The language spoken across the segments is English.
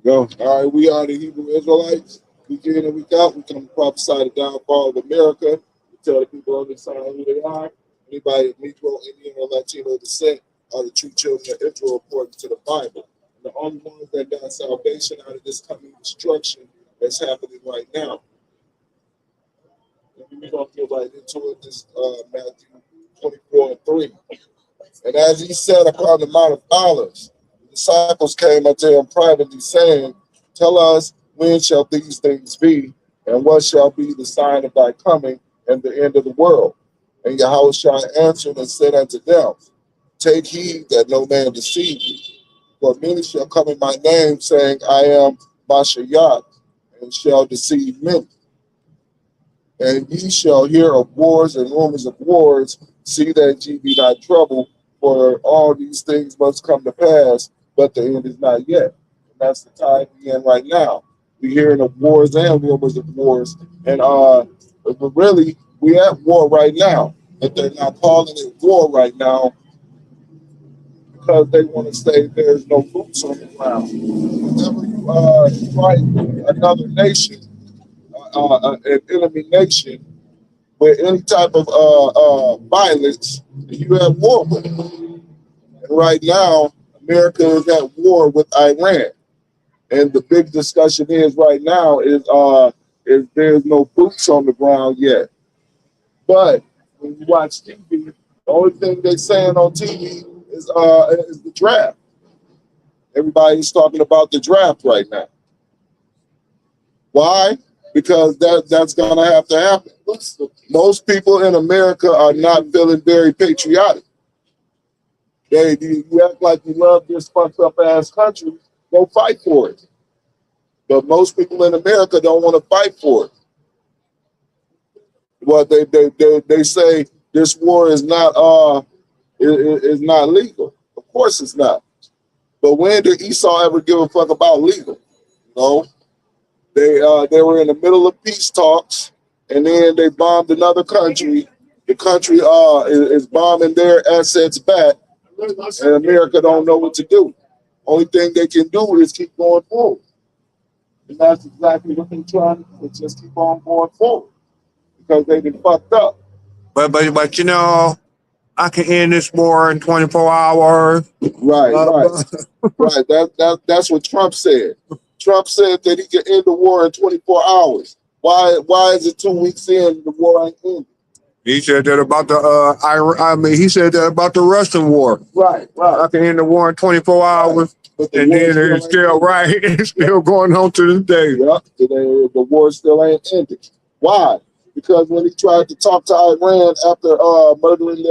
Go. All right, we are the Hebrew Israelites. Week in and week out, we come to prophesy the downfall of America. We tell the people on this side who they are. Anybody of Negro, Indian, or Latino descent are the true children of Israel according to the Bible. And the only ones that got salvation out of this coming destruction that's happening right now. And we're going to get right into it. This Matthew 24:3. And as he sat upon the Mount of Olives, the disciples came unto him privately, saying, Tell us, when shall these things be, and what shall be the sign of thy coming and the end of the world? And Yahushua answered and said unto them, Take heed that no man deceive you. For many shall come in my name, saying, I am Mashiach, and shall deceive many. And ye shall hear of wars and rumors of wars. See that ye be not troubled, for all these things must come to pass, but the end is not yet. And that's the time we're in right now. We're hearing of wars and rumors of wars. And but really, we're at war right now. But they're not calling it war right now because they want to say there's no boots on the ground. Whenever you fight another nation, an enemy nation, with any type of violence, you have war with it. And right now, America is at war with Iran. And the big discussion is right now is there's no boots on the ground yet. But when you watch TV, the only thing they're saying on TV is the draft. Everybody's talking about the draft right now. Why? Because that's going to have to happen. Most people in America are not feeling very patriotic. You act like you love this fucked up ass country, go fight for it. But most people in America don't want to fight for it. Well, they say this war is not legal. Of course it's not. But when did Esau ever give a fuck about legal? You know? They were in the middle of peace talks, and then they bombed another country. The country is bombing their assets back, and America don't know what to do. Only thing they can do is keep going forward. And that's exactly what they're trying to do, just keep on going forward because they've been fucked up. But you know, I can end this war in 24 hours. Right. Right. That's what Trump said. Trump said that he could end the war in 24 hours. Why is it 2 weeks in the war ain't ended? He said that about the he said that about the Russian war. Right. I can end the war in 24 hours. Right. And then it's still right. It's still going on to this day. Yeah, the war still ain't ended. Why? Because when he tried to talk to Iran after murdering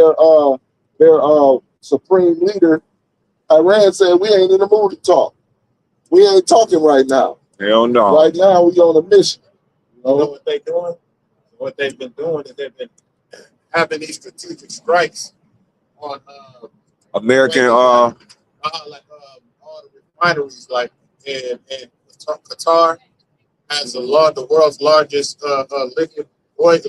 their supreme leader, Iran said, we ain't in the mood to talk. We ain't talking right now. Hell no. Right now, we on a mission. You know what they doing? What they've been doing is they've been having these strategic strikes on American all the refineries, like in Qatar has the world's largest liquid oil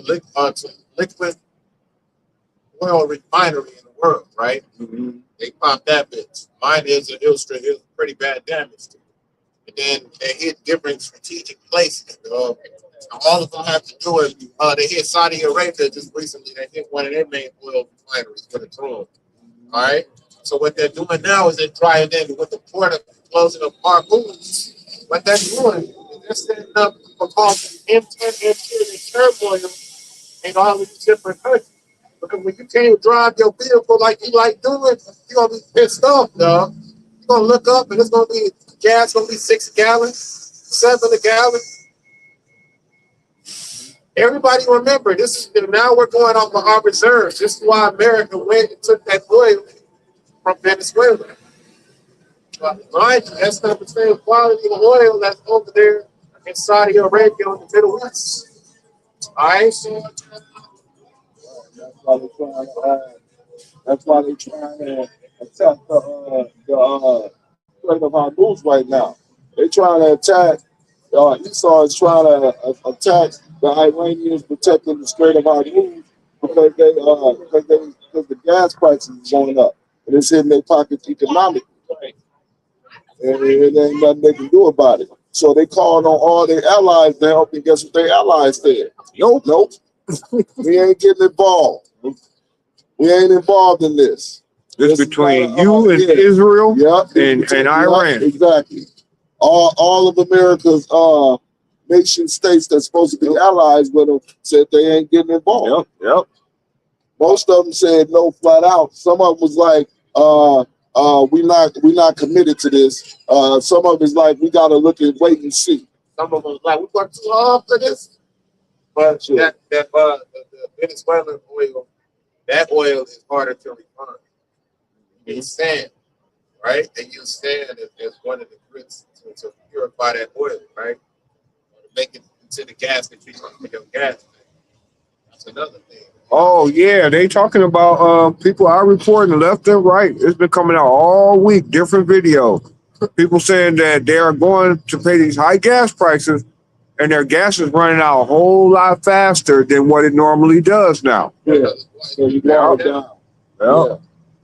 refinery in the world, right? Mm-hmm. They popped that bitch. Mine is it was pretty bad damage to it. And then they hit different strategic places. All of them have to do is they hit Saudi Arabia just recently. They hit one of their main oil refineries with a drone. All right. So what they're doing now is they're trying in with the port of closing of Hormuz. What they're doing is they're setting up for causing M10 turmoil in all these different countries. Because when you can't drive your vehicle like you like doing, you're gonna be pissed off, dog. You're gonna look up and it's gonna be gas gonna be 6 gallons, 7 a gallon. Everybody remember this is now we're going off of our reserves. This is why America went and took that oil from Venezuela. Mind you, that's not the same quality of oil that's over there in Saudi Arabia in the Middle East. All right, so That's why they're trying to attack the Strait of Hormuz right now. They're trying to attack. Esau is trying to attack the Iranians protecting the Strait of Hormuz because the gas prices is going up and it's hitting their pockets economically. and it ain't nothing they can do about it. So they called on all their allies to help, and guess what their allies said? Nope. We ain't getting involved. We ain't involved in this. It's between you and Israel and Iran. Exactly. All of America's nation states that's supposed to be allies with them said they ain't getting involved. Most of them said no flat out. Some of them was like, we not committed to this. Some of it's like we gotta look and wait and see. Some of them was like, we worked too hard for this. But the Venezuelan oil, that oil is harder to refine. You use sand, right? They use sand as one of the grits to purify that oil, right? To make it into the gas that you use for your gas. That's another thing. Oh yeah, they talking about people are reporting left and right. It's been coming out all week, different videos. People saying that they are going to pay these high gas prices, and their gas is running out a whole lot faster than what it normally does now. So you water it down.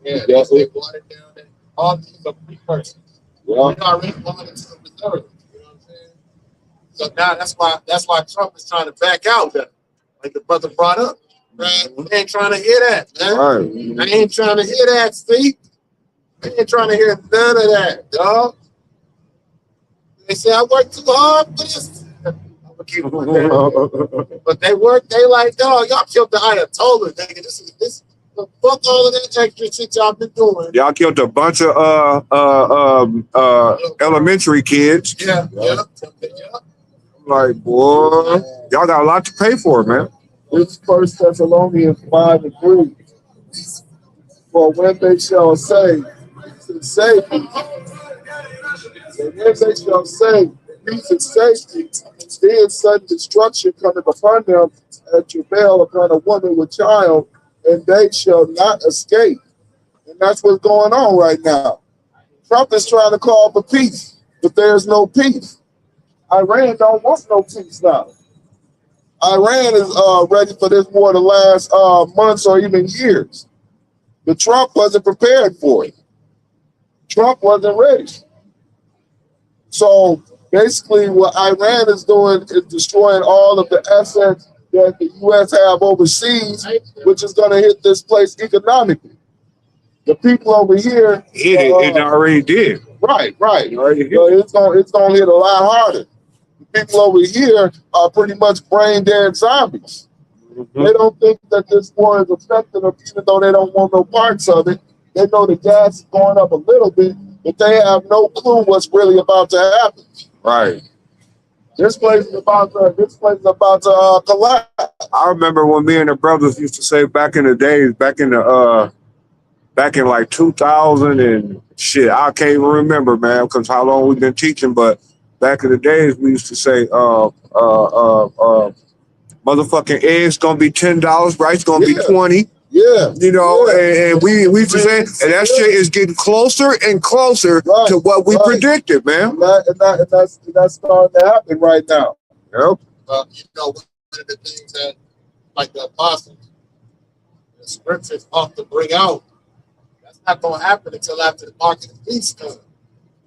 They water it down. All these are precursors. We already going into the reserves. You know what I'm saying? So now that's why Trump is trying to back out, like the brother brought up. Man, they ain't trying to hear that, man. Right. I ain't trying to hear that, Steve. I ain't trying to hear none of that, dog. They say I worked too hard for this. I'm gonna keep it with that. But they like, dog, y'all killed the Ayatollah, nigga. This fuck all of that extra shit y'all been doing. Y'all killed a bunch of elementary kids. Yeah. Like, boy, y'all got a lot to pay for, man. This 1 Thessalonians 5:3. For when they shall say, peace and safety, and when they shall say, peace and safety, then sudden destruction cometh upon them, and travail upon a woman with child, and they shall not escape. And that's what's going on right now. Trump is trying to call for peace, but there's no peace. Iran don't want no peace now. Iran is ready for this war to last months or even years. But Trump wasn't prepared for it. Trump wasn't ready. So basically what Iran is doing is destroying all of the assets that the U.S. have overseas, which is going to hit this place economically. The people over here... It already did. Right. It's going to hit a lot harder. People over here are pretty much brain dead zombies. They don't think that this war is affecting them, even though they don't want no parts of it. They know the gas is going up a little bit, but they have no clue what's really about to happen. Right. This place is about to collapse. I remember when me and the brothers used to say back in the days, back in like 2000 and shit, I can't even remember, man, because how long we've been teaching, but back in the days, we used to say, motherfucking eggs gonna be $10, rice gonna be 20. Yeah. You know, and we used to say, and that shit is getting closer and closer to what we predicted, man. And that's starting to happen right now. Yep. You know, one of the things that, like the apostles, the scriptures ought to bring out, that's not going to happen until after the mark of the beast comes.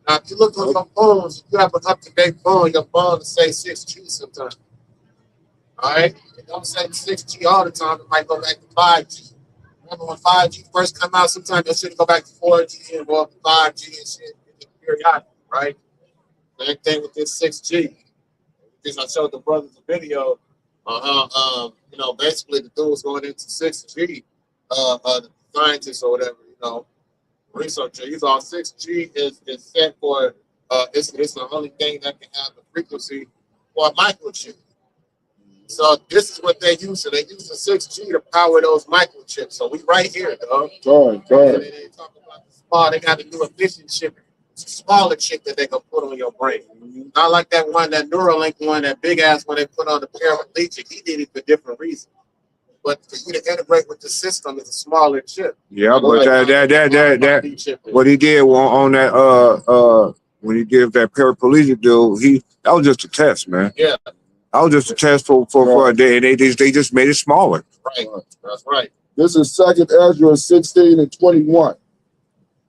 Now, if you look on your phones, if you have an up-to-date phone, your phone will say 6G sometimes. All right? It don't say 6G all the time. It might go back to 5G. Remember when 5G first come out, sometimes it should go back to 4G and go up to 5G and shit periodically, right? Same thing with this 6G. Because I showed the brothers a video on how, you know, basically the dude was going into 6G, the scientists or whatever, you know, researcher. He's on 6G is set for, it's the only thing that can have the frequency for a microchip. So this is what they use. So they use the 6G to power those microchips. So we right here, dog. Right. They talk about the small. They got to do a efficient chip. It's a smaller chip that they can put on your brain. Not like that one, that Neuralink one, that big ass one they put on the paraplegic. He did it for different reasons. But for you to integrate with the system is a smaller chip. Yeah, but that what he did on that when he gave that paraplegic dude, that was just a test, man. Yeah. That was just a test for a day, and they just made it smaller. Right. That's right. This is 2nd Ezra 16 and 21.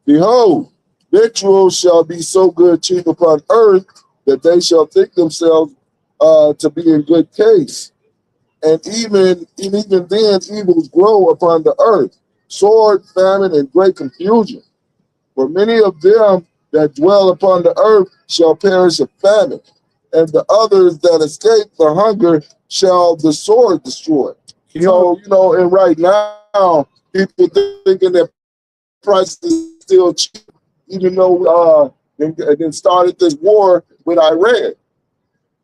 Behold, Victuals shall be so good cheap upon earth that they shall think themselves to be in good case. And even then evils grow upon the earth, sword, famine, and great confusion. For many of them that dwell upon the earth shall perish of famine, and the others that escape the hunger shall the sword destroy. So, and right now, people thinking that price is still cheap, even though then started this war with Iran.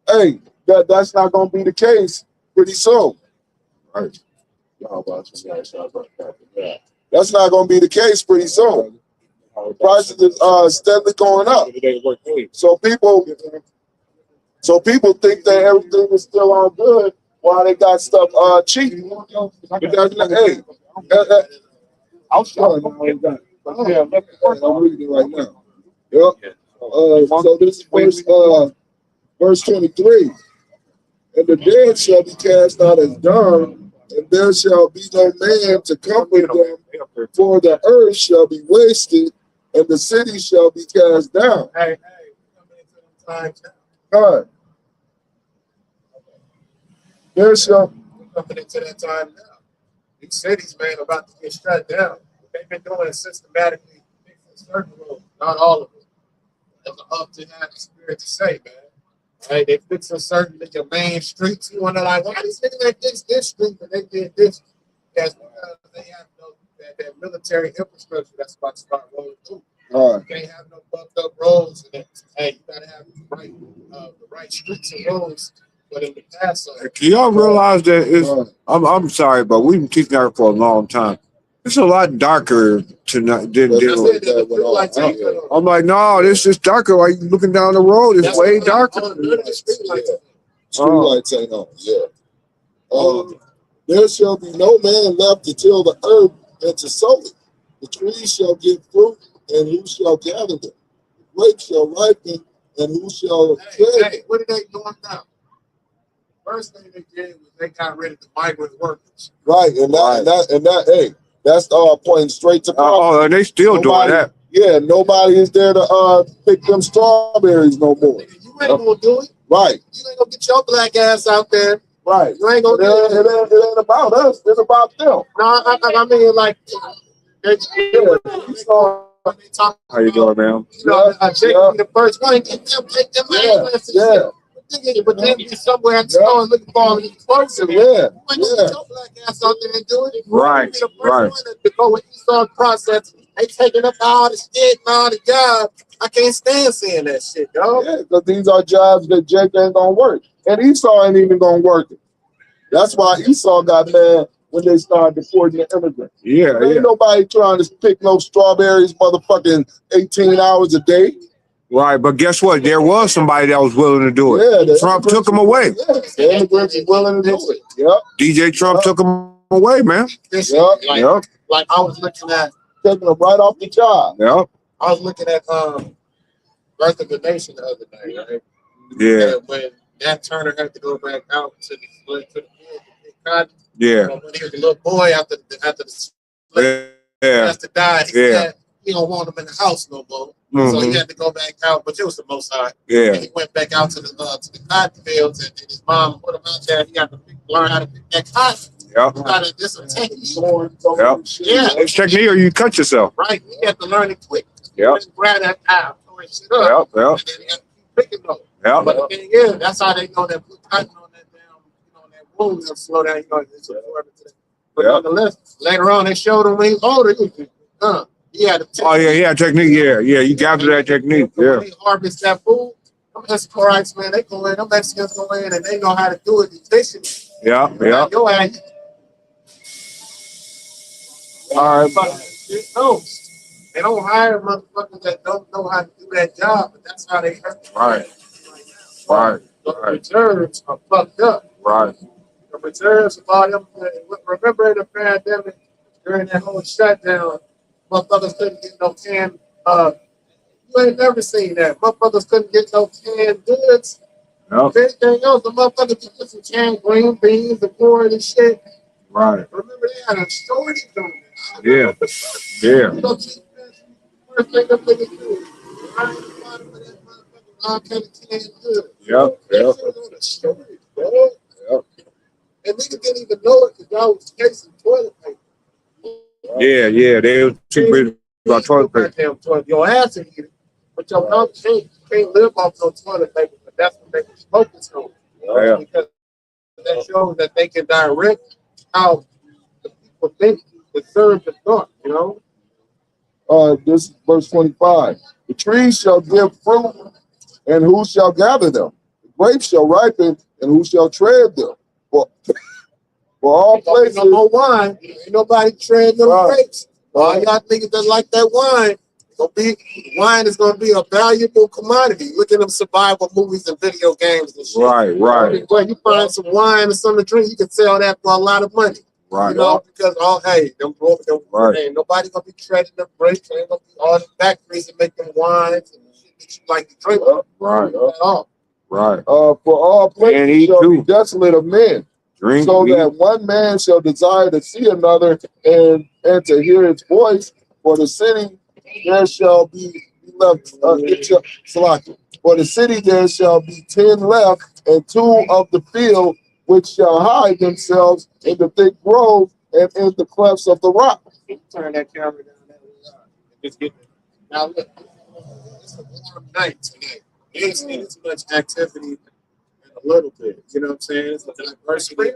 Hey, that's not going to be the case pretty soon. Right. That's not going to be the case pretty soon. The prices are steadily going up. So people think that everything is still on good while they got stuff cheap. But that's not, hey, I'll show you. I'm reading it right now. Yep. So this is verse 23. And the dead shall be cast out as dung, and there shall be no man to comfort them, for the earth shall be wasted, and the city shall be cast down. God. There shall coming into that time now. These cities, man, about to get shut down. They've been doing it systematically, fixing certain roads, not all of them. That's up to have the spirit to say, man. Right? They fixing certain your main streets. You want to like, why these niggas like this street, but they did this? That's because they have that military infrastructure that's about to start rolling through. You can't have no fucked up roads. And hey, you gotta have the right streets and roads. Can y'all realize that it's, I'm sorry, but we've been teaching that for a long time. It's a lot darker tonight than I'm like, no, this is darker. Like looking down the road, it's way darker. Streetlights ain't on, yeah. There shall be no man left to till the earth and to sow it. The trees shall give fruit, and who shall gather them? The grapes shall ripen, and who shall Hey, what are they doing now? First thing they did was they got rid of the migrant workers. Right, and that hey, that's pointing straight to and they still doing that. Yeah, nobody is there to pick them strawberries no more. You ain't gonna do it. Right. You ain't gonna get your black ass out there. Right. You ain't gonna do it. It ain't about us. It's about them. No, I mean like how you doing, man? You know, Jake be the first one. Get them but then be somewhere at the store and looking for all these clothes. Yeah. Your black ass out there and do it. Right. The first one to go with Esau process. They taking up all the shit and all the jobs. I can't stand seeing that shit, dog. Yeah, because these are jobs that Jake ain't gonna work. And Esau ain't even gonna work it. That's why Esau got mad when they started deporting the immigrants. Yeah, ain't nobody trying to pick no strawberries motherfucking 18 hours a day. Right, but guess what? There was somebody that was willing to do it. Yeah, Trump took him away. Yeah, the immigrants are willing to do it. Yep. DJ Trump took him away, man. Like I was looking at taking them right off the job. Yep. I was looking at Birth of the Nation the other day, right? Yeah. When Nat Turner had to go back out to the cotton. Yeah. When he was a little boy after the has to die, he said he don't want him in the house no more. So he had to go back out, but it was the Most High. Yeah. And he went back out to the cotton fields, and his mom put him out there. He got to learn how to pick that cotton. Yep. Got to just technique. Yep. Yeah. It's technique, or you cut yourself. Right. You have to learn it quick. Yep. Grab that eye, throw it shit up. Yep. And then you got to keep picking those. Yep. But the thing is, that's how they know that put cotton on that damn, on that wound, they'll slow down. It's absorbed into that. But nonetheless, later on, they showed him when he was older. He had a technique. Oh, yeah, technique. Yeah. You gather that technique. Yeah. When they harvest that food, them Escorites, man, they go in, them Mexicans go in, and they know how to do it efficiently. Yeah. Your ass. All right. They don't hire motherfuckers that don't know how to do that job, but that's how they hurt. Right. The reserves are fucked up. Right. The reserves about them. Remember in the pandemic, during that whole shutdown, motherfuckers couldn't get no canned. You ain't never seen that. Motherfuckers couldn't get no canned goods. Yep. Anything else, the motherfuckers could get some canned green beans, the corn and shit. Right. Remember they had a shortage on it. Yeah. First thing them niggas do. Right in the bottom of that motherfucking all kind of canned goods. Yep. That shit on the street, bro. Yep. And niggas didn't even know it because y'all was chasing toilet paper. Yeah. They were too busy about toilet paper. Goddamn toilet. Your ass will eat it, but your mouth can't live off no toilet paper. But that's what they were focused on. Yeah. Because that shows that they can direct how the people think the serve the thought, you know? This is verse 25. The trees shall give fruit, and who shall gather them? The grapes shall ripen, and who shall tread them? For all places. No more wine. Ain't nobody treading them grapes. All y'all niggas that like that wine, wine is gonna be a valuable commodity. Look at them survival movies and video games and shit. Right. Where you find some wine or something to drink, you can sell that for a lot of money. Right. You know, because ain't nobody gonna be treading them grapes. Ain't gonna be all the factories that make them wines and shit that you like to drink. Right. For all places shall be desolate of men. Drink, so that one man shall desire to see another and to hear his voice. For the city there shall be left for the city there shall be 10 left, and 2 of the field which shall hide themselves in the thick grove and in the clefts of the rock. Turn that camera down there. Just get it. Now look, it's a warm night tonight. You ain't seen too much activity in a little bit. You know what I'm saying? It's like diversity.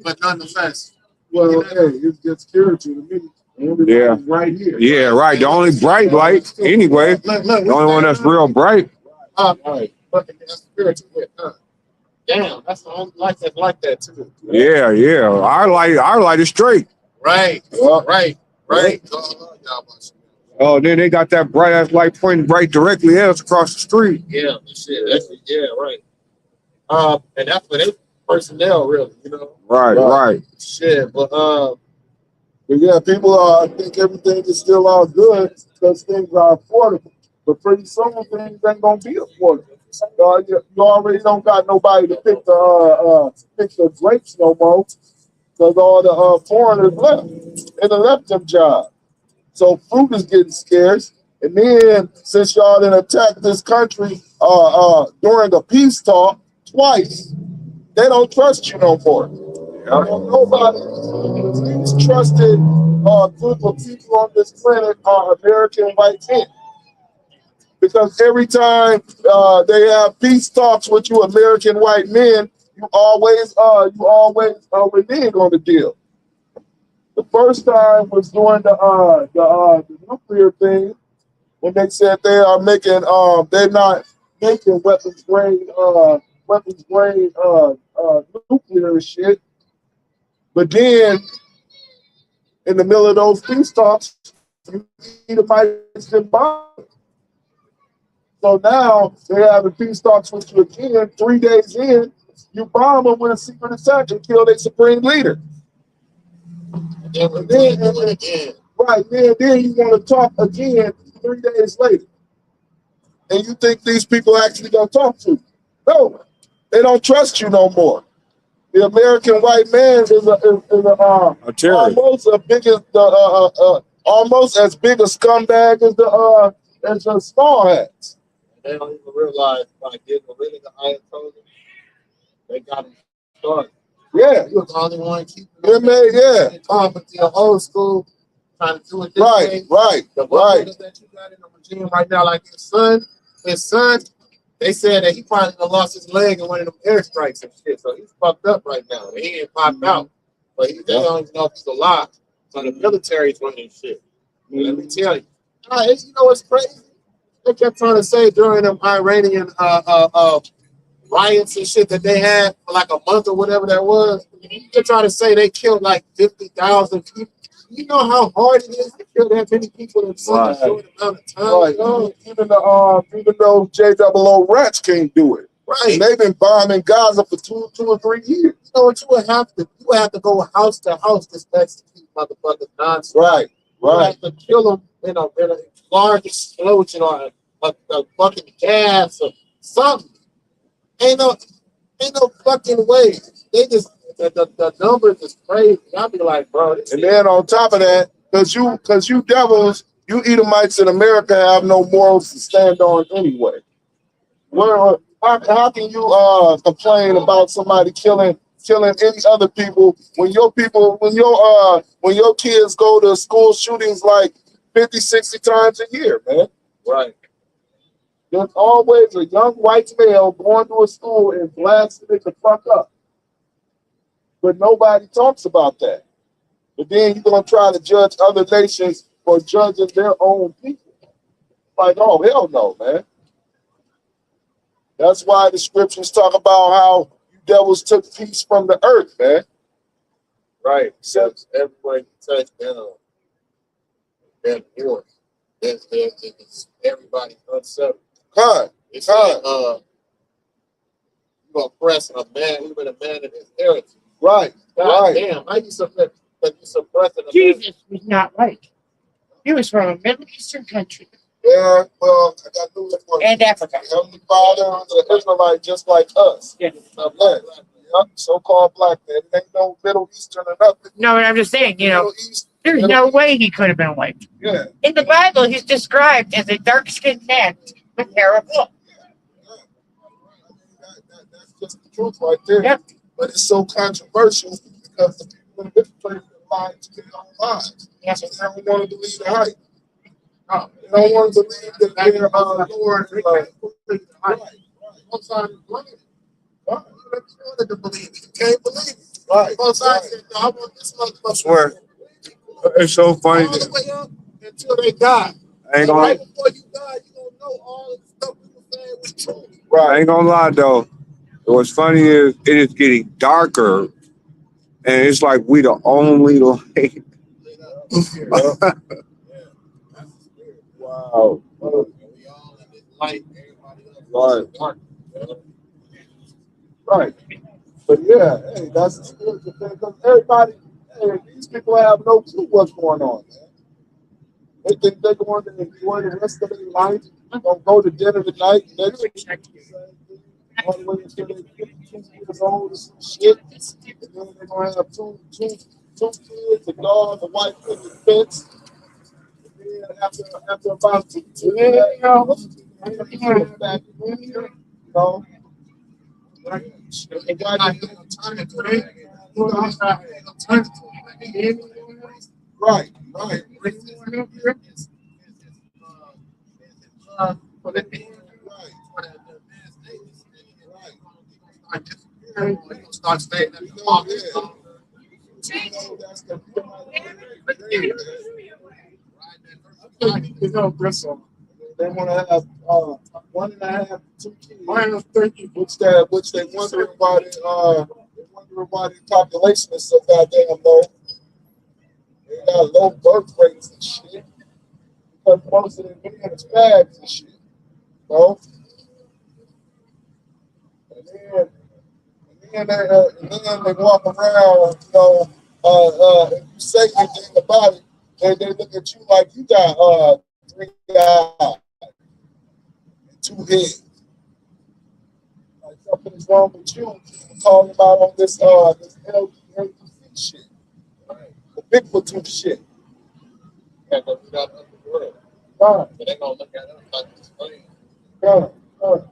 But nonetheless, well, hey, it's just spiritual to me. Yeah. Right here. Yeah, right. The only bright light, anyway. The only one that's real bright. Right. But that's spiritual. Damn, that's the only light that's like that too. Yeah. Our light is straight. Right. Right. Oh, then they got that bright ass light pointing right directly at us across the street. Yeah, shit. Right. And that's for their personnel, really, you know. Right. Shit, but yeah, people I think everything is still all good because things are affordable. But pretty soon things ain't gonna be affordable. You already don't got nobody to pick the grapes no more because all the foreigners left and they left them jobs. So fruit is getting scarce. And then since y'all done attacked this country during a peace talk twice, they don't trust you no more. Nobody least trusted group of people on this planet are American white men. Because every time they have peace talks with you American white men, you always renege on the deal. The first time was during the nuclear thing when they said they are making they're not making weapons grade nuclear shit. But then in the middle of those peace talks, you Edomites and bomb. So now they have a peace talks with you again. 3 days in, you bomb them with a secret attack and kill their supreme leader. And then you want to talk again 3 days later. And you think these people actually gonna talk to you. No, they don't trust you no more. The American white man is almost as big a scumbag as the small hats. They don't even realize by getting rid of the Ayatollah, they got him started. Yeah, he was the only one keeping with the old school, trying to do it this way. Right. The that you got in the regime right now, like his son, they said that he probably lost his leg in one of them airstrikes and shit. So he's fucked up right now. He ain't popped out, but they don't even know if he's alive. So the military's running shit. Let me tell you. You know what's crazy? They kept trying to say during them Iranian riots and shit that they had for like a month or whatever that was. They try to say they killed like 50,000 people. You know how hard it is to kill that many people in such a short amount of time. Right. Even though JOO rats can't do it. Right. And they've been bombing Gaza for two or 3 years. You know what you would have to go house to house to execute motherfuckers nonstop. Right. You have to kill them in a large explosion or a fucking gas or something. Ain't no fucking way. They just the numbers is crazy. I'll be like, bro. And then on top of that, because you devils, you Edomites in America have no morals to stand on anyway. Where how can you complain about somebody killing any other people when when your kids go to school shootings like 50, 60 times a year, man? Right. There's always a young white male going to a school and blasting it the fuck up. But nobody talks about that. But then you're gonna try to judge other nations for judging their own people. Like, oh hell no, man. That's why the scriptures talk about how you devils took peace from the earth, man. Right. So everywhere you touch, then war. There's everybody unsettled. Con, It's con. you gonna press a man, even a man in his heritage. Right, God right. damn, how you suppressing a man? Jesus was not white. He was from a Middle Eastern country Yeah, well, I got news for you. and Africa. Heavenly Father was an Israelite just like us. Yeah. Now, black. Yep, so-called black man. It ain't no Middle Eastern or nothing. No, but I'm just saying, Middle East, there's no way he could have been white. yeah. In the Bible, he's described as a dark-skinned man with hair of wool. That's just the truth right there. Yep. But it's so controversial because the people in this place are lying to their own lives. Yes. So they don't want to believe the hype. No, they don't want to believe that their Lord is like, right. Both sides believe it. Right. You wanted to believe it. You can't believe it. Right. Both sides said, no, I want this motherfucker. I swear. It's so funny. All the way up until they die. I ain't gonna, Right before you die, you don't know all the stuff people saying was true. I ain't gonna lie though. What's funny is it is getting darker, and it's like we the only light. Wow. We all in this light, everybody else Right. is dark. Right. But yeah, hey, that's the spiritual thing. Because everybody, hey, these people have no clue what's going on, man. They think they're going to enjoy the rest of their life. They're going to go to dinner tonight. Next week, all the way until they're 52 years old or some shit. And then they're going to have two kids, a dog, a wife, and a fence. And then after about 2 years, back, you know. Right. Right, right. Start staying at the office. They want to have 1.5, 2 kids. Which they wondering why their population is so goddamn low. They got low birth rates and shit. Because most of them men is fags and shit. You know? And then they walk around, you know, if you say anything about it, they look at you like you got 3 eyes and 2 heads. Like something is wrong with you. Talking about on this LGBT shit. Right. The Bigfoot shit. Yeah, but we got the world. Right. But they gonna look at us like it's funny. Right. Right.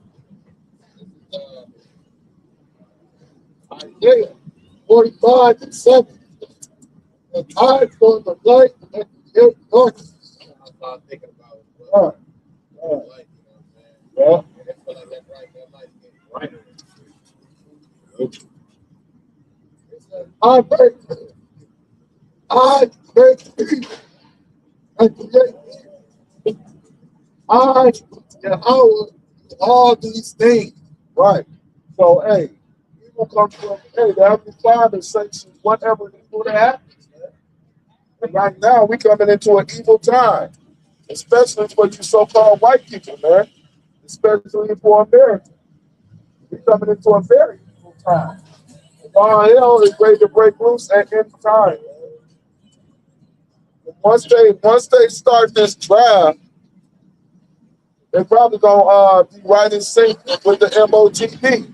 Isaiah 45 and 7. The tides on the light and the darkness. I started thinking about it. Right. Right. Light, you know Yeah. what I'm saying? I feel like that light is getting brighter. I break thee and create thee. I, Yahweh, do all these things. Right. So, hey, people come from, hey, the Heavenly Father sanctions whatever evil that happens, man. And right now, we coming into an evil time, especially for you so-called white people, man, especially for America. We coming into a very evil time. All hell is ready to break loose at any time. Once they start this trial, they're probably gonna be right in sync with the MOTP.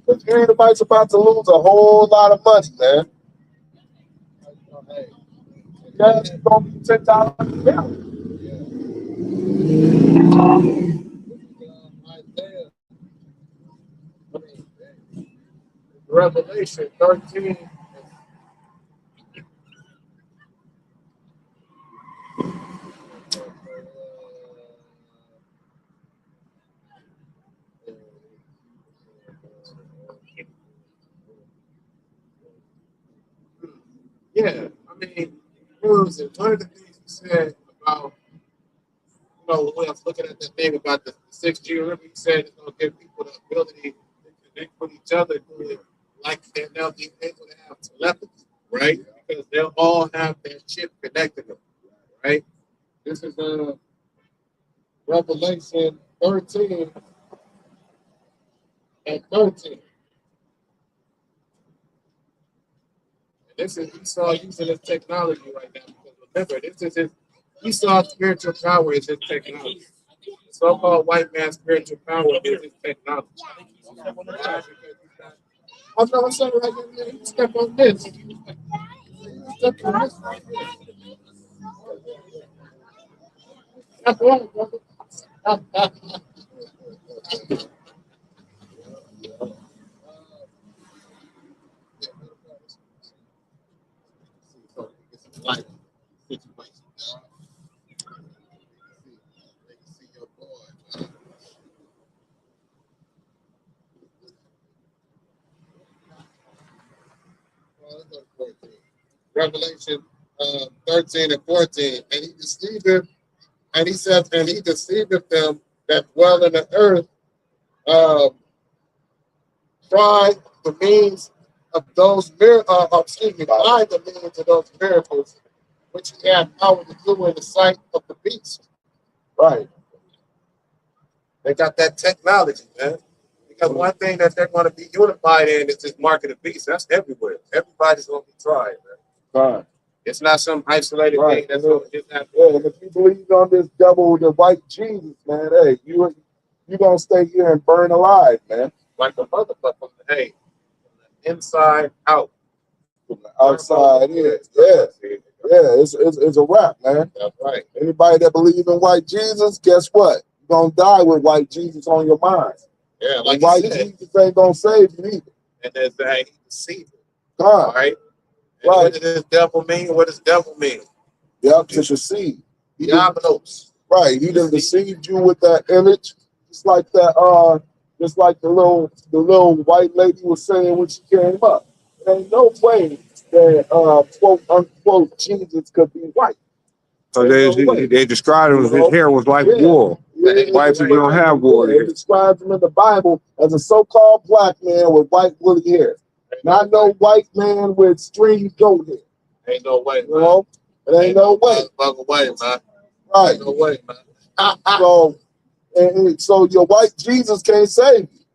The Edomites about to lose a whole lot of money, man. Yeah, it's gonna be $10 a gallon. Revelation 13. Yeah, I mean, one of the things he said about, when I was looking at that thing about the 6G, remember he said it's going to give people the ability to connect with each other, like they're now being able to have telepathy, right? Because they'll all have that chip connected them, right? This is Revelation 13 and 13. This is Esau using his technology right now. Because remember, this is his Esau's spiritual power is his technology. So-called white man's spiritual power is his technology. Oh no, I'm saying right there, you step on this. You step on this right here. That's right, brother. Life situation. See your boy. Revelation 13 and 14, and he deceived him, and he says, and he deceived them that dwell in the earth, try the means of those by the means of those miracles, which he had power to do in the sight of the beast. Right. They got that technology, man. Because one thing that they're going to be unified in is this mark of the beast. That's everywhere. Everybody's going to be trying, man. Right. It's not some isolated thing that's going to just happen. Yeah, and if you believe on this devil, the white Jesus, man, hey, you're going to stay here and burn alive, man. Like a motherfucker. Hey, inside out. From the outside in. Yeah. Yeah, it's a wrap, man. That's right. Anybody that believes in white Jesus, guess what? You're going to die with white Jesus on your mind. Yeah, like white Jesus ain't going to save you either. And there's the deceiver. All right. And what does this devil mean? What does devil mean? Yep, to deceive. Diablos. Right. He done deceived you with that image. Just like that, just like the little white lady was saying when she came up. There ain't no way that quote unquote Jesus could be white. So they described him as his hair was like wool. White people don't have wool. They described him in the Bible as a so-called black man with white woolly hair. Not no white man with stringy goat hair. Ain't no way, man. You know? It ain't no way. Way, man. Right. Ain't no way, man. So your white Jesus can't save you.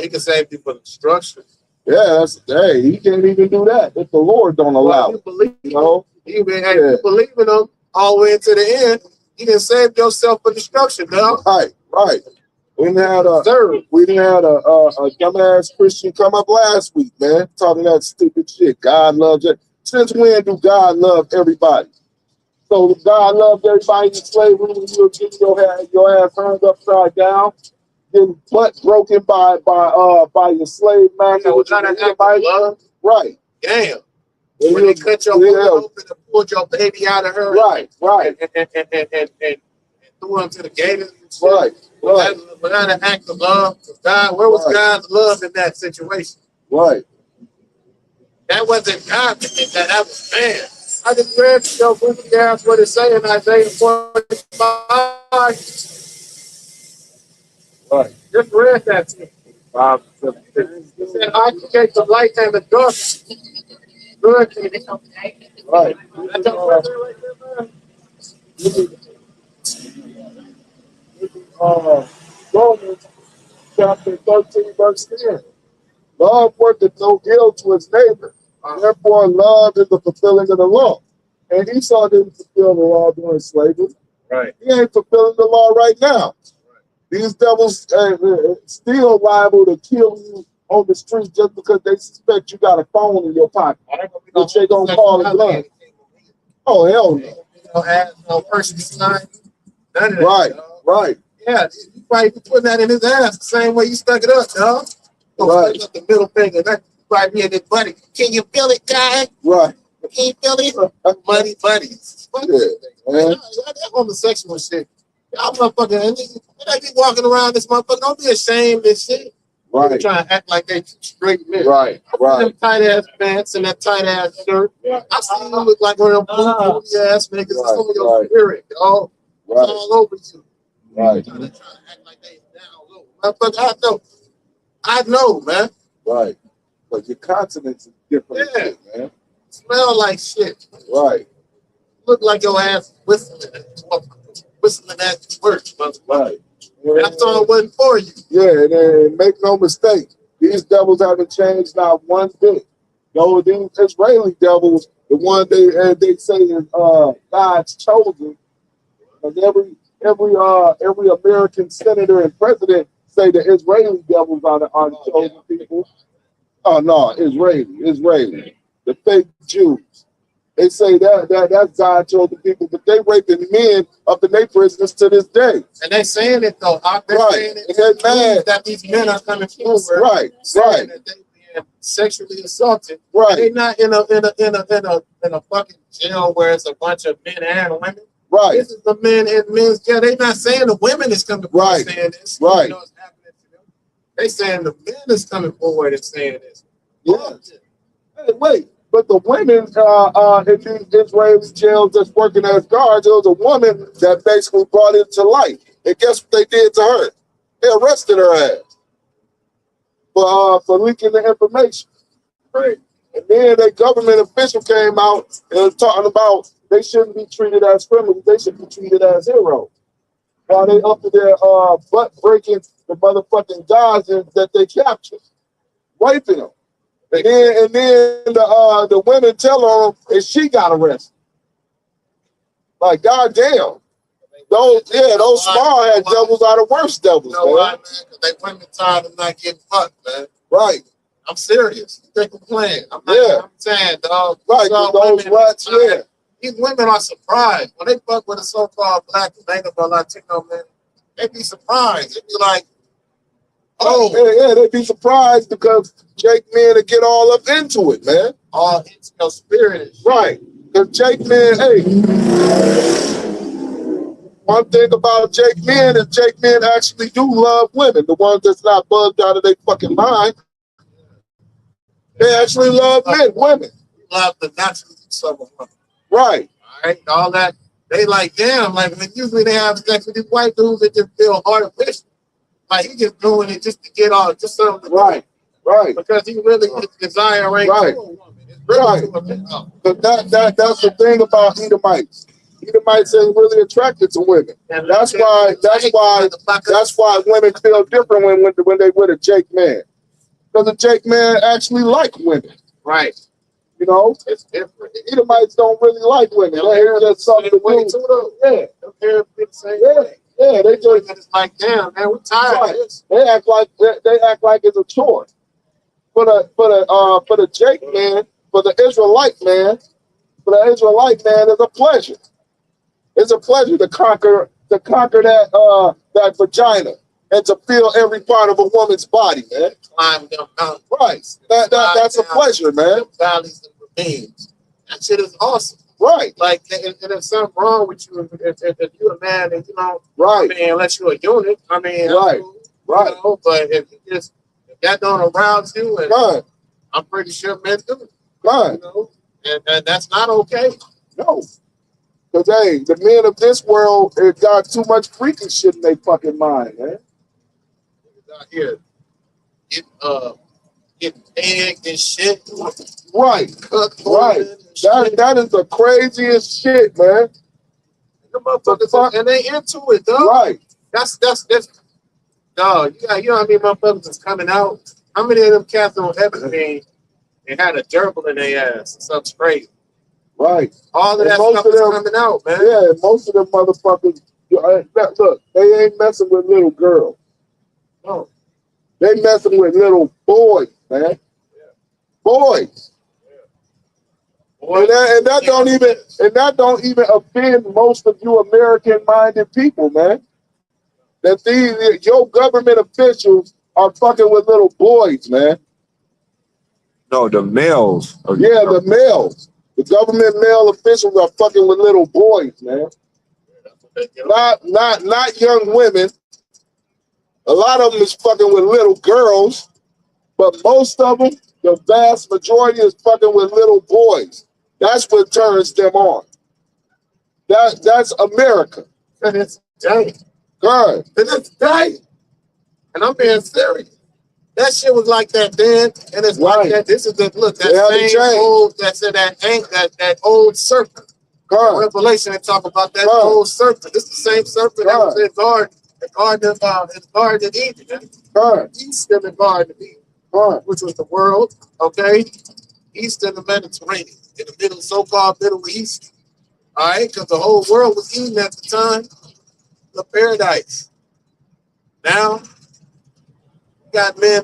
He can save you from destruction. Yeah, he can't even do that if the Lord don't allow it. You know? You believe in him all the way into the end. You didn't save yourself for destruction, dog. Right. We didn't have a dumbass Christian come up last week, man, talking that stupid shit. God loves it. Since when do God love everybody? So if God loved everybody in slavery when you were getting your ass hung upside down, getting butt broken by your slave master. Right. Damn. When they cut your woman open and pulled your baby out of her. Right. And threw him to the gators. Right. Was that an act of love? God, where was God's love in that situation? Right. That wasn't God. That was man. I just read your booty ass what it say in Isaiah 45. Right. Just read that to me. It said, I create the light and the darkness. Good. Right. That's your brother right there, man. Romans chapter 13, verse 10. Love worketh no ill to his neighbor. Therefore, love is the fulfilling of the law. And Esau didn't fulfill the law during slavery. Right. He ain't fulfilling the law right now. These devils still liable to kill you on the street just because they suspect you got a phone in your pocket, which they gonna call a gun. Oh hell no! No ass, no person sign. None of that. Right, Dog. right, Yeah, you probably be putting that in his ass the same way you stuck it up, dog. right, Up the middle finger. That probably be in his buddy. Can you feel it, guy? right. Can you feel it? Buddies. Yeah, man. That homosexual shit. Y'all motherfucker, and they be walking around this motherfucker. Don't be ashamed of this shit. Right, Trying to act like they straight men. right, Them right. tight ass pants and that tight ass shirt. I see you look like one of them booty ass niggas. It's Right, on your right. spirit, dog. It's Right, all over you. right, Trying to act like they down low. Motherfucker, I know, man. right. But your continents is different, Yeah. shit, man. Smell like shit. Right, Look like your ass whistling at work, motherfucker. right. That song wasn't for you. Yeah, and make no mistake, these devils haven't changed not one bit. No, these Israeli devils, the one they say is God's chosen, and every American senator and president say the Israeli devils are the chosen people. Oh no, Israeli, the fake Jews. They say that's God chosen people, but they raping men up in their prisons to this day. And they saying it though. They're Right. saying it And they're mad. that these men are coming forward. Right, Saying right, that they being sexually assaulted. right, They not in a fucking jail where it's a bunch of men and women. right, This is the men in men's jail. They not saying the women is coming forward Right, saying this. right. You know what's happening to them. They saying the men is coming forward and saying this. yeah. Hey, wait, but the women in these Israeli jails that's working as guards, there was a woman that basically brought it to light. And guess what they did to her? They arrested her ass for leaking the information. Right. And then a government official came out and was talking about they shouldn't be treated as criminals, they should be treated as heroes. While they up to their butt breaking the motherfucking Gazans that they captured, raping them. And then the women tell on them and she got arrested. Like goddamn. Those small head devils are the worst devils, You know man. why, man? Because they women tired of not getting fucked, man. Right, I'm serious. You think I'm playing? I'm not, Yeah. I'm saying, dog. right. These Those women rats, tired. yeah. These women are surprised when they fuck with a so-called black and native or Latino man. They be surprised. They be like, "Oh, Yeah, they'd be surprised because Jake men to get all up into it, man. all into your spirit." And shit. Right. Because Jake men, hey, one thing about Jake men is Jake men actually do love women. The ones that's not bugged out of their fucking mind. They actually love women. Love the natural stuff of women. Right, All right, all that. They like, damn, like when usually they have sex with these white dudes that just feel artificial. Like he just doing it just to get all, just something. to do. right, right. Because he really his desire ain't Right. to a woman. It's really Right. to a man. Oh. But that's the thing about Edomites. Edomites ain't really attracted to women. And That's why women feel different when they with a Jake man. Because a Jake man actually like women. Right. You know? It's different. Edomites don't really like women. They're just something to way do. too though. Yeah. Them parents be the same Yeah. way. Yeah, they just It's like, damn, man, we tired Right. of this. they act like it's a chore. For the Jake man, for the Israelite man, it's a pleasure. It's a pleasure to conquer that vagina and to feel every part of a woman's body, man. Climb them mountains. Right. That's a pleasure, man. Them valleys and ravines. That shit is awesome. Right. Like, and if something wrong with you, if you're a man and, I Right. mean, unless you're a unit, I mean, Right. cool, Right. You know, but if that don't arouse you, and Right. I'm pretty sure men do, you Right. know, and that's not okay. No. Because, hey, the men of this world it got too much freaky shit in their fucking mind, man. Out here, getting pegged and shit, Right. cooked, Right. and shit. That is the craziest shit, man. The motherfuckers, and they into it, though. Right. That's dog. You know how many motherfuckers that's coming out? How many of them cats on Epstein and had a gerbil in their ass? Something crazy. Right. All of And that most stuff of is them- coming out, man. Yeah, most of them motherfuckers, look, they ain't messing with little girls. No. They messing with little boys, man. Boys. And that don't even offend most of you American-minded people, man. That your government officials are fucking with little boys, man. No, the males. Yeah, the males. The government male officials are fucking with little boys, man. Not young women. A lot of them is fucking with little girls, but most of them, the vast majority, is fucking with little boys. That's what turns them on. That's America. And it's day. God. And it's day. And I'm being serious. That shit was like that then, and it's like that. This is the look, that same old, that's in that old serpent. God. Revelation and talk about that old serpent. This is the same serpent that was in the garden of Eden. God. East in the garden of Eden, which was the world, okay? East in the Mediterranean, in the middle, so-called Middle East. All right, because the whole world was Eden at the time, the paradise. Now, you got men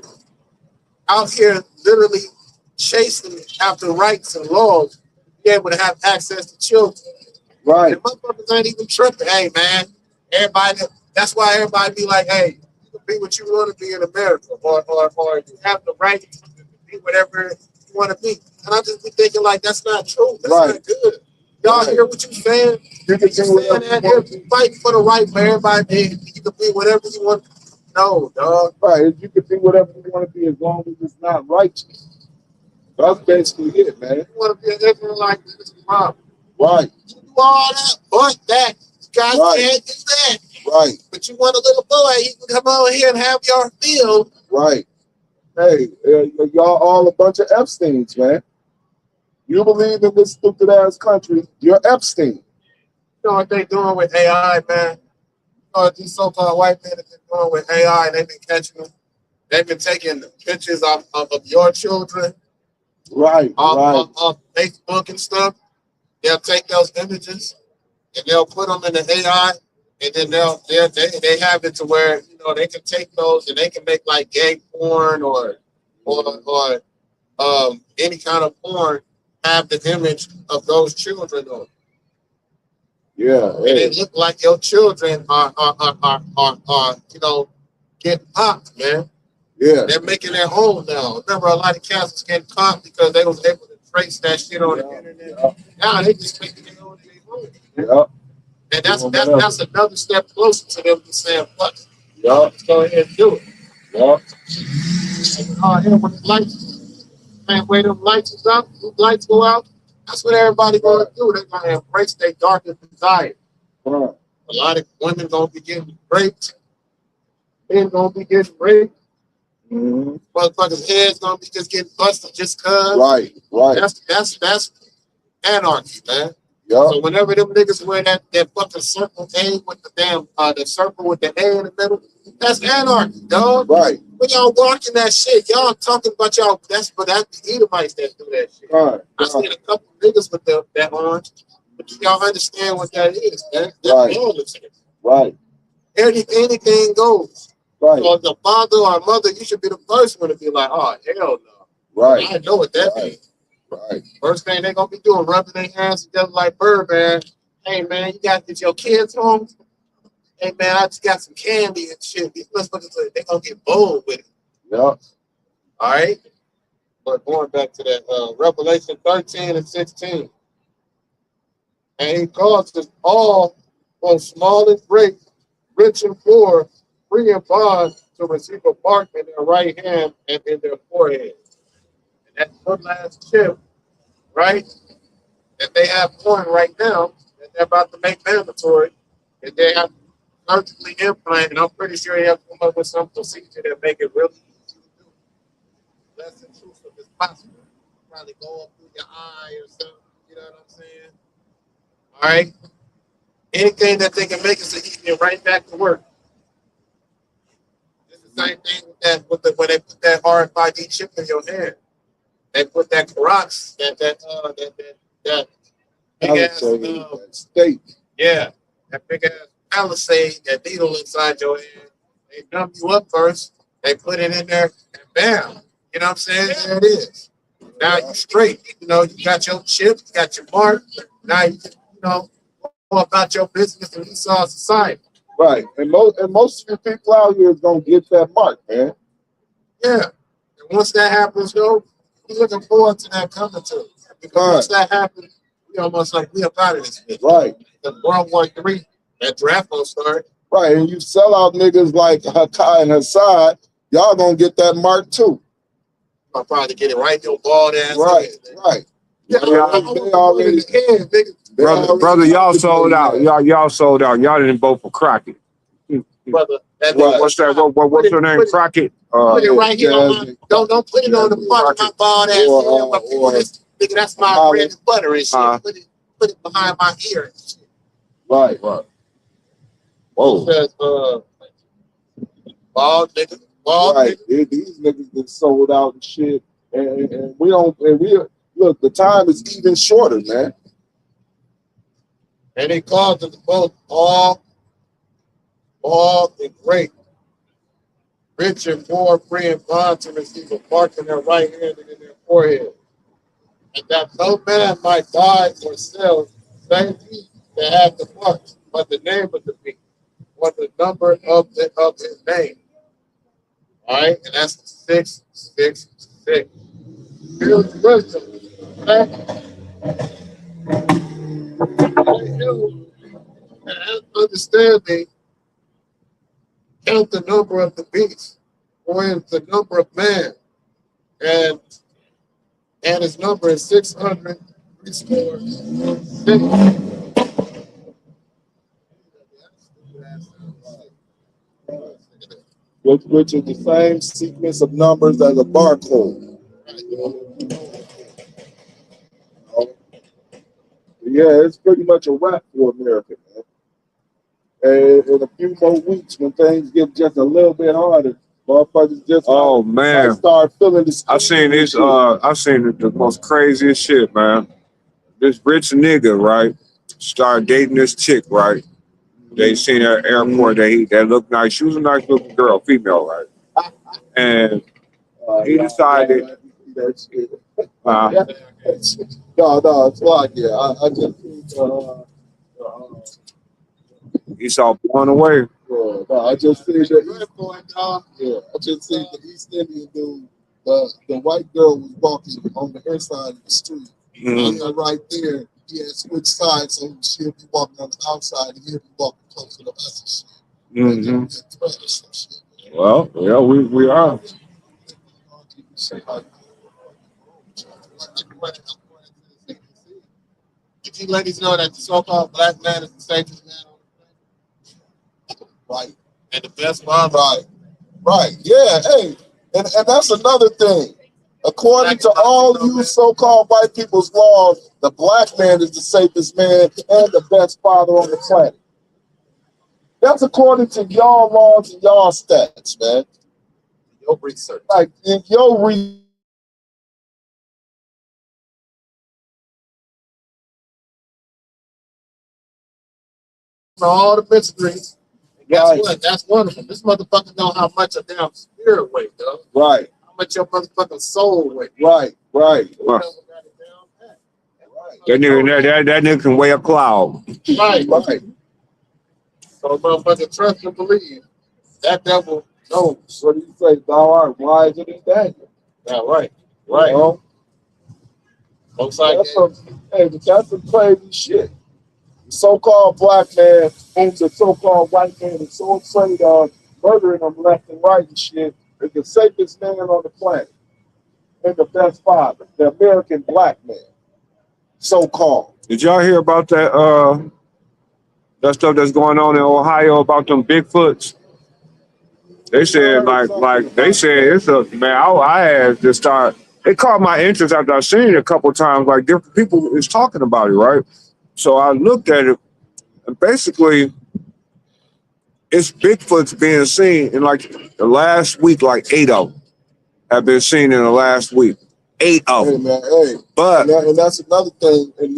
out here literally chasing after rights and laws to be able to have access to children. Right. And motherfuckers ain't even tripping. Hey, man, everybody, that's why everybody be like, hey, you can be what you want to be in America, or you have the right to be whatever you want to be. And I just be thinking, like, that's not true. That's not good. Y'all hear what you saying? You can do whatever you want. Fight for the right for everybody. You can be whatever you want. No, dog. Right. You can be whatever you want to be as long as it's not righteous. That's basically it, man. You want to be an Israelite, this is a problem. Right. You do all that, but that. You guys can't do that. Right. But you want a little boy, he can come over here and have your field. Right. Hey, y'all all a bunch of Epsteins, man. You believe in this stupid ass country, you're Epstein. You know what they doing with AI, man? You know what these so-called white men have been doing with AI, and they've been catching them. They've been taking pictures of your children. Right. Off Facebook and stuff. They'll take those images and they'll put them in the AI, and then they have it to where they can take those and they can make like gay porn or any kind of porn, have the image of those children on. Yeah, and it look like your children are getting popped, man. Yeah, they're making their own now. Remember, a lot of cats was getting popped because they was able to trace that shit on the internet. Yeah. Now they just making their own. Yeah. And that's another step closer to them to saying, "Fuck, yeah, let's go ahead and do it." Yeah. And when the lights, man, where them lights is up, the lights go out. That's what everybody gonna do. They're gonna embrace their darkest desire. Right. A lot of women gonna be getting raped. Men gonna be getting raped. Mm-hmm. Motherfuckers' heads gonna be just getting busted just cause. Right. That's anarchy, man. Yeah. So whenever them niggas wear that fucking circle A with the damn the circle with the A in the middle, that's anarchy, dog. Right. When y'all walking that shit, y'all talking about y'all. That's the Edomites that do that shit. Right. I seen a couple niggas with that on, but y'all understand what that is, man. That's right. Right. Anything goes. Right. So as a father or a mother, you should be the first one to be like, oh hell no. Right. I know what that means. Right. First thing they gonna be doing, rubbing their hands together like Birdman. Hey man, you gotta get your kids home. Hey man, I just got some candy and shit. These motherfuckers, they gonna get bold with it. Yeah. All right. But going back to that, Revelation 13 and 16. And he calls us all, both small and great, rich and poor, free and bond, to receive a mark in their right hand and in their forehead. And that's one last chip, right? That they have going right now, that they're about to make mandatory, and they have surgically implant, and I'm pretty sure they have to come up with some procedure that make it really easy to do. Less intrusive as possible. Probably go up through your eye or something, you know what I'm saying? All right? Anything that they can make it so you can get right back to work. It's the same thing with that, when they put that RFID chip in your hand. They put that Corox, that big ass state. Yeah, that big ass palisade, that needle inside your hand. They numb you up first, They put it in there, and bam. You know what I'm saying? There it is. Now you straight. You know, you got your chip, you got your mark. Now you know go about your business and Esau society. Right. And most of you people out here is gonna get that mark, man. Yeah. And once that happens, though, we're looking forward to that coming to. Because once that happens, we almost like we up out of this bitch. Right. The World War III, that draft gonna start. Right. And you sell out niggas like Hakai and Hassad, y'all gonna get that mark too. I'll probably get it right in your bald ass. Right. Right. Yeah, they already, brother, y'all sold out. Y'all sold out. Y'all didn't vote for Crockett. Brother, what's that? What's your name? Crockett. Put it right here on my, don't put it on the front of my bald ass. Nigga, that's my bread and butter and shit. Put it behind my ear and shit. Right, right. Whoa. It says, bald nigga. Bald right. nigga. These niggas been sold out and shit. And we don't, and we look, the time is even shorter, man. And they called them both all and great. Rich and poor, free and bond to receive a mark in their right hand and in their forehead. And that no man might buy or sell, save he that have the mark, but the name of the beast, or the number of his name. All right, and that's 666. Here's wisdom. And understanding, count the number of the beast, or is the number of man, and his number is 600. Which is the same sequence of numbers as a barcode. Yeah, it's pretty much a wrap for America, man. And in a few more weeks, when things get just a little bit harder, motherfuckers just man, start feeling this. I've seen this. I've seen the most craziest shit, man. This rich nigga, right, started dating this chick, right. They seen her at the airport. That looked nice. She was a nice looking girl, female, right. And he decided. No, it's like, yeah, I just he saw blown away. Yeah, no, I just see the I just see the East Indian dude. The white girl was walking on the inside of the street. Mm-hmm. And right there, he had switched sides, so she'll be walking on the outside and he'll be walking close to the other shit. Mm-hmm. Shit. Well, yeah, we are. Did you ladies know that the so-called black man is the safest man on the planet? Right. And the best one? Right. Right. Yeah. Hey, and that's another thing. According to all you so-called white people's laws, the black man is the safest man and the best father on the planet. That's according to y'all laws and y'all stats, man. Your research. Like in your research. All the mysteries. Guess what? That's one of them. This motherfucker know how much a damn spirit weight, though. Right. How much your motherfucking soul weight. Right. That nigga can weigh a cloud. Right. So motherfucker, trust and believe. That devil knows. What do you say? Thou art wiser than Daniel. Yeah, right. Right. You know? Folks like that's some crazy shit. The so-called black man and the so-called white man is so afraid of murdering them left and right and shit. Is the safest man on the planet and the best father, the American black man, so-called. Did y'all hear about that stuff that's going on in Ohio about them Bigfoots? They said they said it's a man. I had to start. It caught my interest after I seen it a couple of times. Like different people is talking about it, right? So I looked at it, and basically, it's Bigfoots being seen in like the last week. Like 8 of them have been seen in the last week. 8 of them. Hey man, hey. But and that's another thing in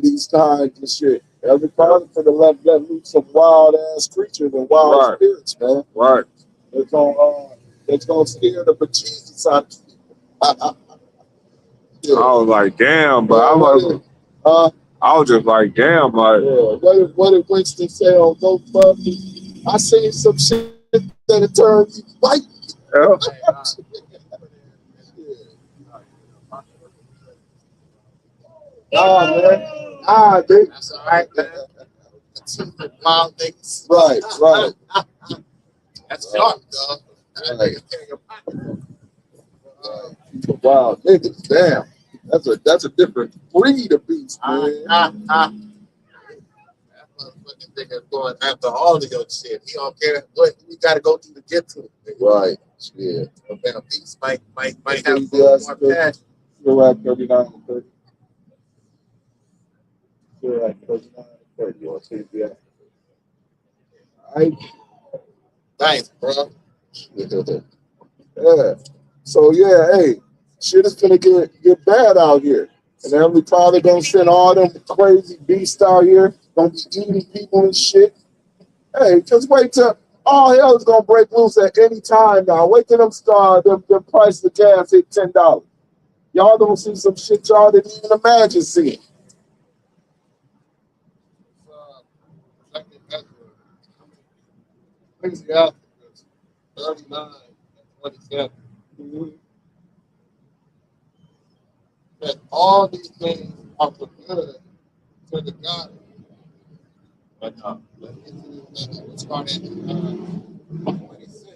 these times and shit. Everybody for the let loose some wild ass creatures and wild spirits, man. Right. It's gonna scare the bejesus out of you. Yeah. I was like, damn, but I was just like, damn, like, Yeah. What did Winston say on GoFundMe? I seen some shit that'll turn you white. yeah. Nah, man. Ah, dude. That's all right, man. Wild niggas. Right. That's sharp, dog. Right. Wow, niggas, damn. That's a different breed of beast, man. That motherfucking nigga going after all of your shit. He don't care what you gotta go through to get to it. Right. Yeah. Man, a beast might have a little more passion. You're at 39 and 30. You're at 39 and 30 on CBS. All right. Thanks, bro. Yeah. So yeah, hey, shit is gonna get bad out here. And then we probably gonna send all them crazy beasts out here, gonna be eating people and shit. Hey, just wait till all hell is gonna break loose at any time now. Wait till them price of gas hit $10. Y'all gonna see some shit y'all didn't even imagine seeing. Crazy out. 39 and 27. That all these things are for good to the God. But let's start at 26.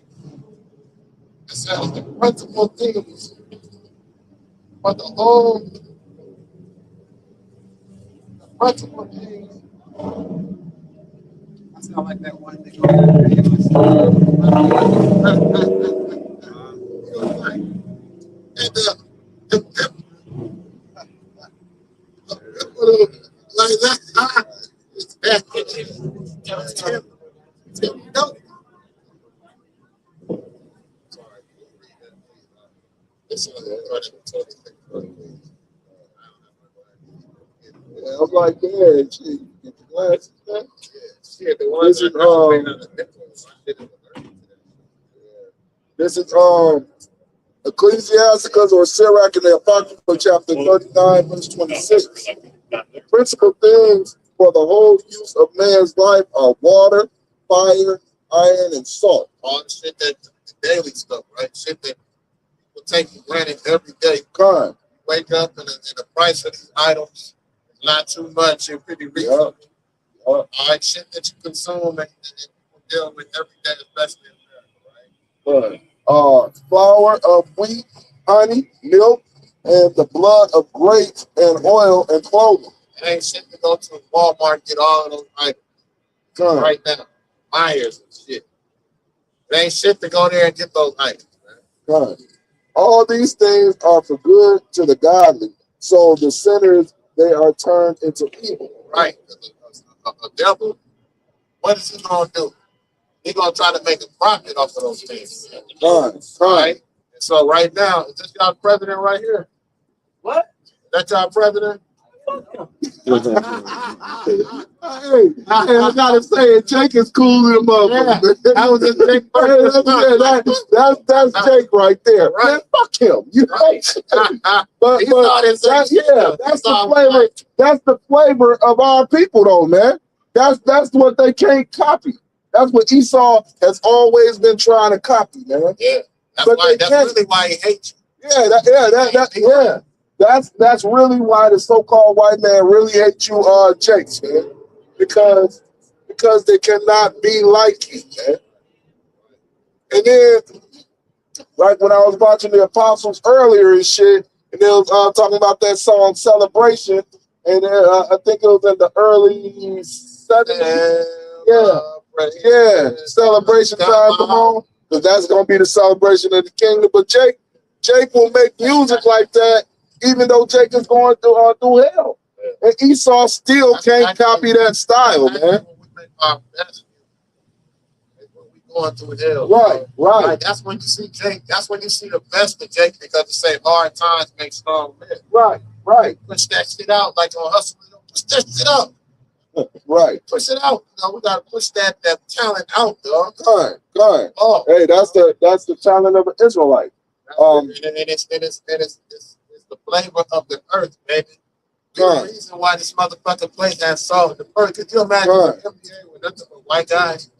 It says the principal things for the whole, the principal things. I sound like that one thing. Like that. It's bad. Yeah, I'm like, yeah, shit, get the glasses, man. Shit, the ones that This is Ecclesiasticus or Sirach in the Apocrypha, chapter 39, verse 26. The principal things for the whole use of man's life are water, fire, iron, and salt. all the shit that the daily stuff, right? Shit that will take for granted every day. Kind. Wake up and the price of these items is not too much. You're pretty reasonable. All right, shit that you consume and people deal with every day, especially in America, right? Flour of wheat, honey, milk, and the blood of grapes and oil and clothing. It ain't shit to go to Walmart and get all of those items Kind. right now. Myers and shit. It ain't shit to go there and get those items, man. Kind. All these things are for good to the godly. So the sinners, they are turned into evil. Right. A devil, what is he gonna do? He gonna try to make a profit off of those things. Kind. Right? And so right now, is this y'all president right here? What? That y'all president? Hey, I gotta say it. Jake is cool in the motherfucker. Yeah, that was a Jake. That's Jake right there. Right. Man, fuck him. You know? But He thought it's that's it's the all flavor. right. That's the flavor of our people, though, man. That's what they can't copy. That's what Esau has always been trying to copy, man. Yeah, that's But why. they That's can't. really why he hates you. Yeah. That's really why the so-called white man really hate you, Jakes, man. Because they cannot be like you, man. And then, like when I was watching the Apostles earlier and shit, and they was talking about that song "Celebration," and I think it was in the early '70s. Yeah, celebration time, come on, because that's gonna be the celebration of the kingdom. But Jake will make music like that, even though Jake is going through hell, and Esau still can't copy that style, man. Going through hell. Right. Like, that's when you see Jake. That's when you see the best of Jake, because they say hard times make strong men. Right. Push that shit out like on hustle. Push that shit out. Right. Push it out. You know, we gotta push that talent out, dog. Good. Oh, Hey, that's the talent of an Israelite. and it's the flavor of the earth, baby. The reason why this motherfucking place has salt in the earth. Could you imagine the NBA with nothing but white guys?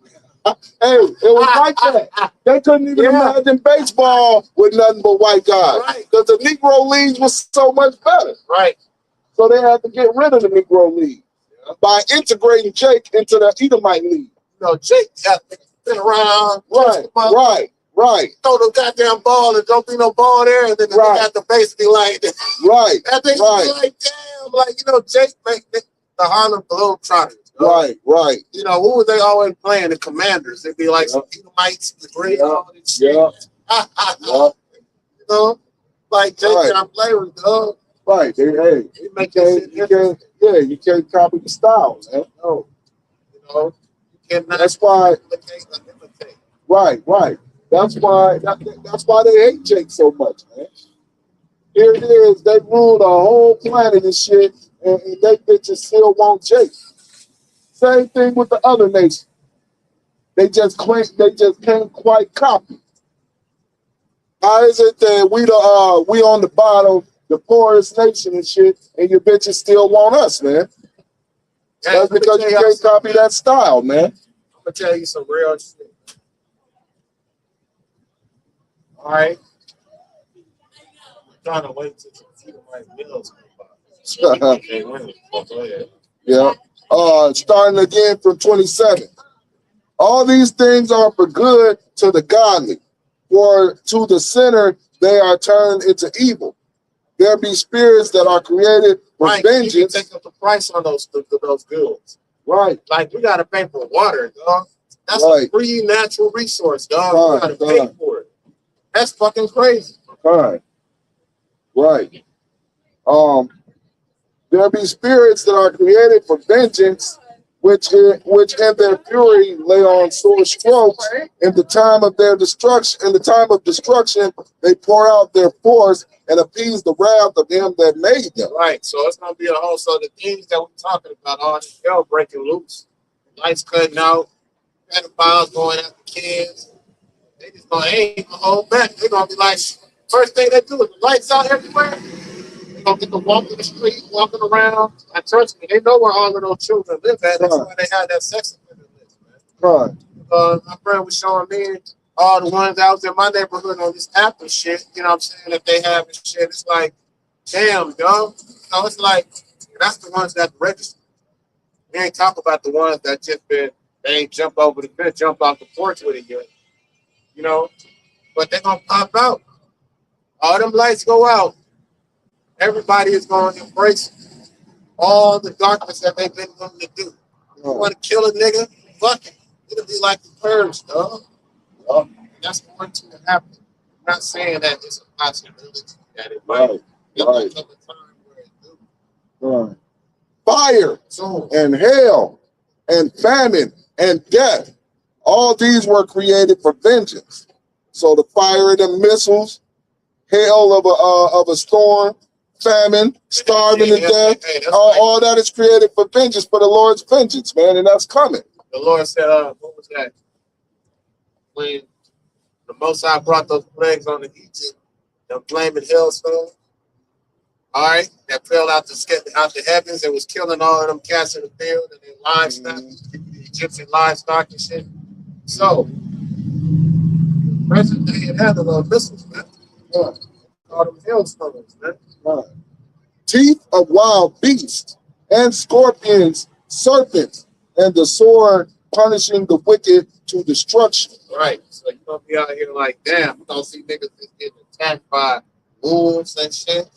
Hey, it was like that. They couldn't even imagine baseball with nothing but white guys. Right. Because the Negro Leagues was so much better. Right. So they had to get rid of the Negro League by integrating Jake into the Edomite League. You know, Jake got been around. Right. Throw the goddamn ball and don't be no ball there, and then they got the base be like, right. That thing be like, damn, like, you know, Jake make the Harlem Globetrotters. Right. You know, who were they always playing? The Commanders. They'd be like some Edomites, the Great, all this shit. You know, like Jake got flavors, dog. Right. Hey, you can't copy the style, man. No. You know, you cannot that's why imitate. Right. That's why they hate Jake so much, man. Here it is, they rule the whole planet and shit, and they bitches still want Jake. Same thing with the other nations. They just can't quite copy. How is it that we on the bottom, the poorest nation and shit, and your bitches still want us, man? That's because you can't copy that style, man. I'm gonna tell you some real shit. All right. I'm trying to wait till some Edomite bills come by. Yeah. Starting again from 27. All these things are for good to the godly, for to the sinner they are turned into evil. There be spirits that are created for vengeance. You can take up the price on those goods. Right. Like, we gotta pay for water, dog. That's a free natural resource, dog. We gotta pay for it. That's fucking crazy. Right. There be spirits that are created for vengeance, which in their fury lay on sore strokes. In the time of destruction, they pour out their force and appease the wrath of him that made them. Right. So it's gonna be a whole. So the things that we're talking about, all this hell breaking loose, lights cutting out, pedophiles going after kids. They just ain't gonna hold back. They're gonna be like, first thing they do is the lights out everywhere. They're gonna get to walk in the street, walking around. And trust me, they know where all of those children live at. That's why they have that sex offender list, man. My friend was showing me all the ones out in my neighborhood on this app and shit. You know what I'm saying? That they have and shit. It's like, damn, dog. You know, it's like, that's the ones that register. We ain't talk about the ones that just been, they ain't jump over the fence, jump off the porch with it yet. You know, but they're gonna pop out. All them lights go out. Everybody is going to embrace all the darkness that they've been willing to do. You want to kill a nigga? Fuck it. It'll be like the purge, dog. That's going to happen. I'm not saying that it's a possibility that it might. Right. Fire and hail and famine and death. All these were created for vengeance. So the fire and the missiles, hail of a storm, famine, starving to death, all that is created for vengeance, for the Lord's vengeance, man, and that's coming. The Lord said, what was that? When the Most High brought those plagues on the Egypt, the flaming hailstone, all right, that fell out the heavens and was killing all of them cats in the field and their livestock, the Egyptian livestock and shit. So, present day it had those missiles, man. All them hailstones, man. Teeth of wild beasts and scorpions, serpents, and the sword punishing the wicked to destruction. Right. So you're gonna be out here like, damn, you don't see niggas getting attacked by wolves and shit.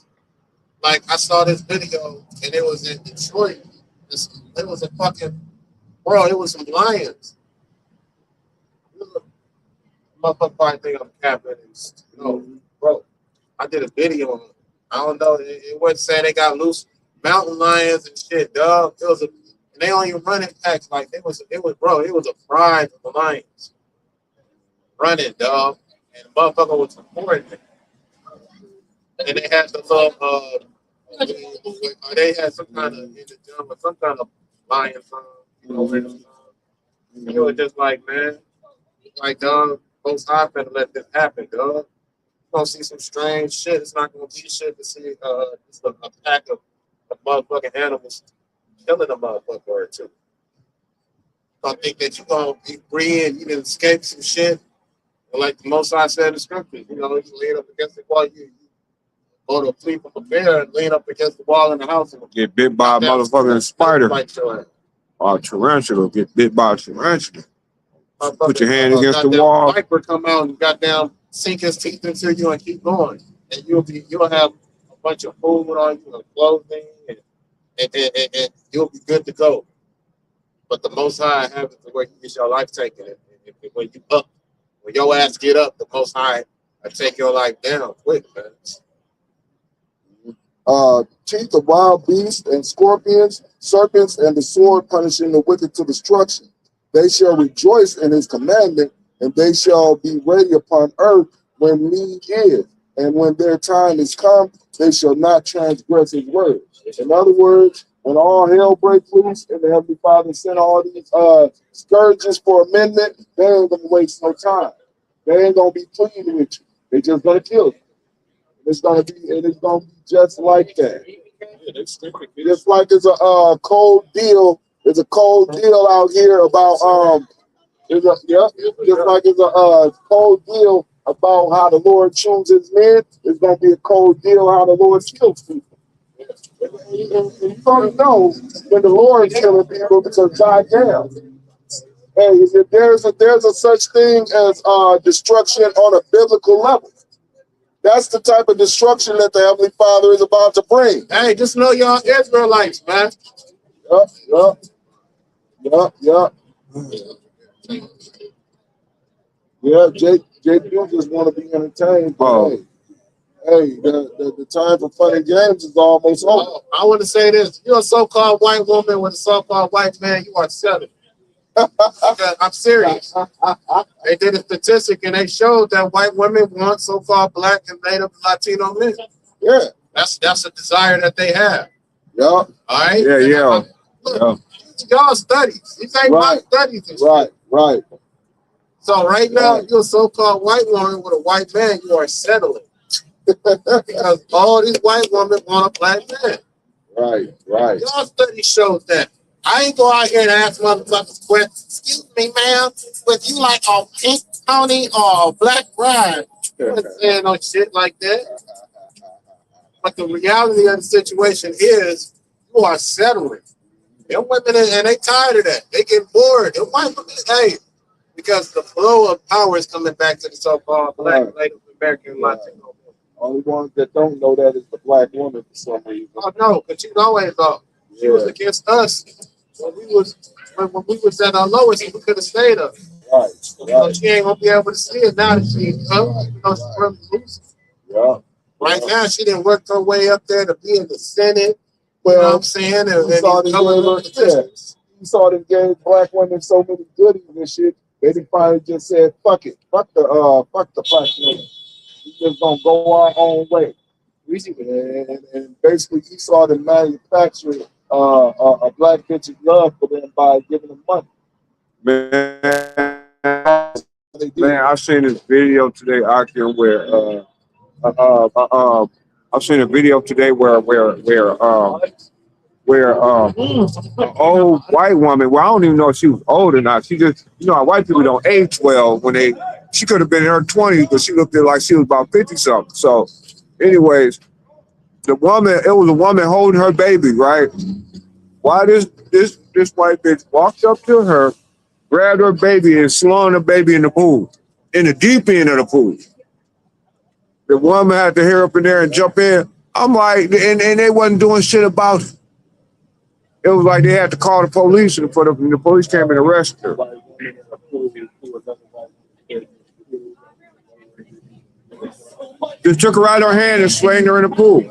Like, I saw this video and it was in Detroit. It was a fucking, bro, it was some lions. Motherfucker probably think I'm capping. No, bro, I did a video on it. I don't know. It wasn't saying they got loose mountain lions and shit, dog. It was and they only run in packs. Like, it was a pride of the lions running, dog. And the motherfucker was supporting it. And they had the little, they had some kind of in the jungle, some kind of lion from, you know where it's from. You were just like, man, like, dog, most high finna let this happen, dog. You're gonna see some strange shit. It's not gonna be shit to see just a pack of motherfucking animals killing a motherfucker or two. Don't think that you're gonna be free and you didn't escape some shit. But like the most I said in the scriptures, you know, you lean up against the wall, you go to flee from a bear and lean up against the wall in the house and Get bit by a motherfucking spider. Like your ass. Or a tarantula. Get bit by a tarantula. Motherfucker, Put your hand against the goddamn wall. Viper come out and goddamn sink his teeth into you and keep going. And you'll have a bunch of food on you and clothing and you'll be good to go. But the most high have it to where you get your life taken. And when you up, when your ass get up, the most high will take your life down quick, man. Teeth of wild beasts and scorpions, serpents, and the sword punishing the wicked to destruction. They shall rejoice in his commandment, and they shall be ready upon earth when need is. And when their time is come, they shall not transgress his word. In other words, when all hell breaks loose and the Heavenly Father sent all these scourges for amendment, they ain't gonna waste no time. They ain't gonna be pleading with you. They just gonna kill you. It's gonna be just like that. Just like it's a cold deal. There's a cold deal out here about just like it's a cold deal about how the Lord chooses men. It's gonna be a cold deal how the Lord kills people. And you don't know when the Lord is killing people because goddamn. Hey, if there's a such thing as destruction on a biblical level. That's the type of destruction that the Heavenly Father is about to bring. Hey, just know y'all Israelites, man. Yup. Yeah, Jake, you just want to be entertained. But hey, the time for fun and games is almost over. I want to say this. You're a so-called white woman with a so-called white man, you are selling. I'm serious. They did a statistic and they showed that white women want so-called black and native Latino men. Yeah. That's a desire that they have. Yeah. All right? Yeah. Look, y'all studies. These ain't my studies. Right. So right now, you're a so-called white woman with a white man, you are settling. Because all these white women want a black man. Right. Y'all studies showed that. I ain't go out here and ask motherfuckers questions. Excuse me, ma'am, would you like a pink pony or a black ride? You ain't saying no shit like that. But the reality of the situation is you are settling. Them women, and they tired of that. They get bored. Them white women, hey, because the flow of power is coming back to the so-called black, Native American, Latino. Only ones that don't know that is the black woman for some reason. Oh no, but you always thought she was against us when we was at our lowest. We could have stayed up. Right. So she ain't gonna be able to see it now that she's up. You know, she's really losing. Yeah. Right now, she didn't work her way up there to be in the Senate. Well, you know what I'm saying? You saw them gave black women so many goodies and shit. They finally just said, "Fuck it, fuck the black women. We just gonna go our own way." And basically, he saw them manufacture a black bitch's love for them by giving them money. Man, I seen this video today, Akim, where I've seen a video today where an old white woman. Well, I don't even know if she was old or not. She just, how white people don't age well when they. She could have been in her 20s, but she looked like she was about 50 something. So, anyways, it was a woman holding her baby, right? Why this white bitch walked up to her, grabbed her baby, and slung the baby in the pool, in the deep end of the pool. The woman had to hurry up in there and jump in. I'm like, and they wasn't doing shit about it. It was like they had to call the police, and the police came and arrested her. Just took her out of her hand and slammed her in the pool.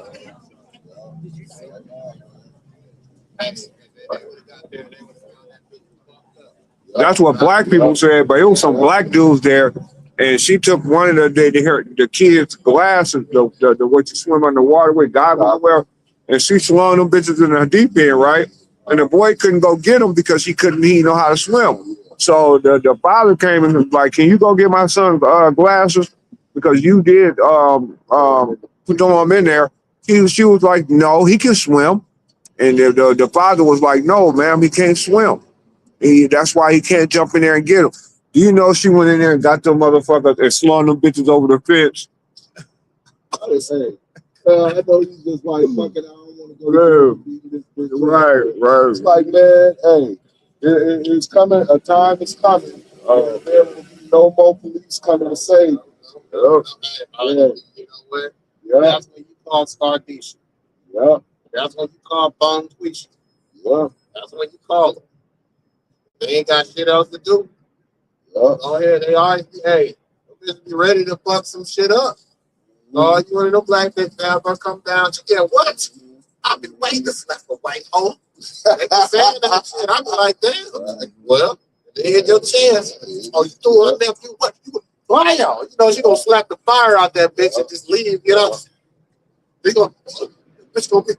That's what black people said, but it was some black dudes there, and she took one of the kids' glasses, the way you swim underwater with goggles, and she slung them bitches in the deep end, right? and the boy couldn't go get him because he didn't know how to swim. So the father came and was like, "Can you go get my son glasses? Because you did put them in there." She was like, "No, he can swim." And the father was like, "No, ma'am, he can't swim. That's why he can't jump in there and get him." Do you know she went in there and got them motherfuckers and slung them bitches over the fence? I just say, I know you just like fucking. I don't want to go to this bitch. Right. It's like, man, hey, it's coming. A time is coming. There will be no more police coming to save you. You know what? Yeah. That's when you call Stardisha. Yeah. That's when you call Bone Tweesh. Yeah. That's when you call them. They ain't got shit else to do. Yeah. Go ahead. They always be, hey, just be ready to fuck some shit up. Oh, you want to know black bitch now, but come down. You get what? I've been waiting to slap a white hole. They be saying that shit. I be like, damn. Well, they hit your chance. Oh, you threw her nephew. What? Why y'all? You know, she gonna slap the fire out that bitch and just leave. You know, they gonna, bitch gonna be.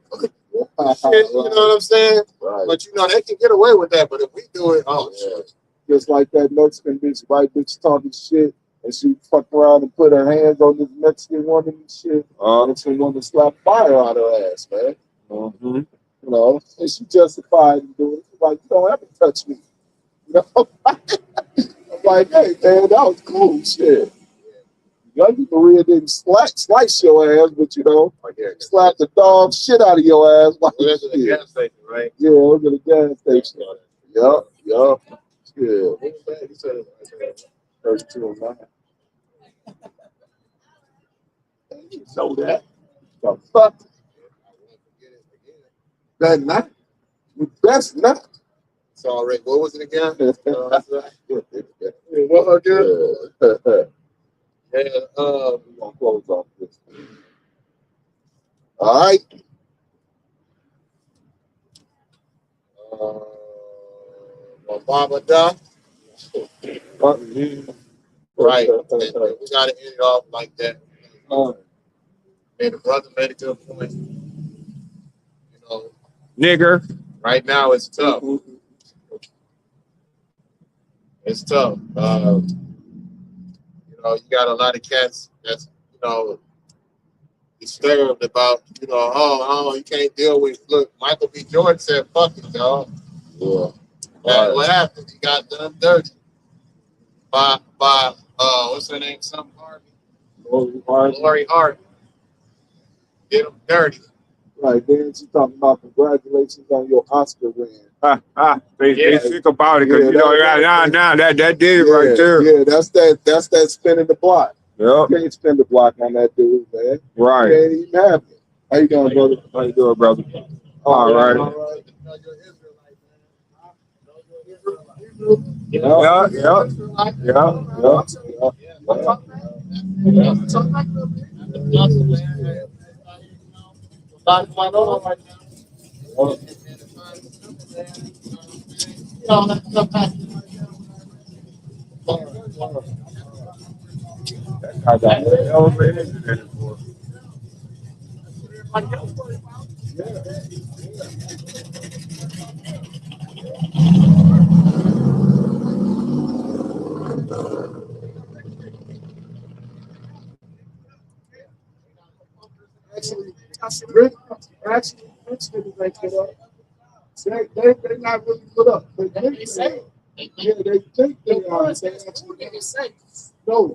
Shit, you know what I'm saying? Right. But you know, they can get away with that. But if we do it, oh shit. Just like that Mexican bitch, white bitch talking shit, and she fucked around and put her hands on this Mexican woman and shit. And she wanted to slap fire out her ass, man. Mm-hmm. You know, and she justified in doing it. Like, you don't ever touch me. You know? I'm like, hey, man, that was cool shit. Young Maria didn't slice your ass, but you know, slap the dog shit out of your ass. Like, It was at the gas station, right? yeah, it was at a gas station. Yup. Yeah. 3209. You know that. The fuck? That night? Best night. It's all right. What was it again? What again? Yeah, We're gonna close off this. All right. Obama Duck. Right. And we gotta end it off like that. And the brother made a good point. You know, Nigger. right now it's tough. It's tough. You know, you got a lot of cats that's, you know, disturbed about, you know, oh, you can't deal with. Look, Michael B. Jordan said, "Fuck it, y'all." Yeah. And what happened? He got done dirty by what's her name? Some Harvey. Lori Harvey. Get him dirty. Right, then she talking about congratulations on your Oscar win. They think about it because you know that did it right there. Yeah, that's that spinning the block. Yep. You can't spin the block on that dude, man. Right. You ain't even happy. How you doing, brother? How you doing, brother? All right. I got it. Actually, rich niggas ain't put up. They not really put up. They say. Yeah, they think they are. They actually say. No, they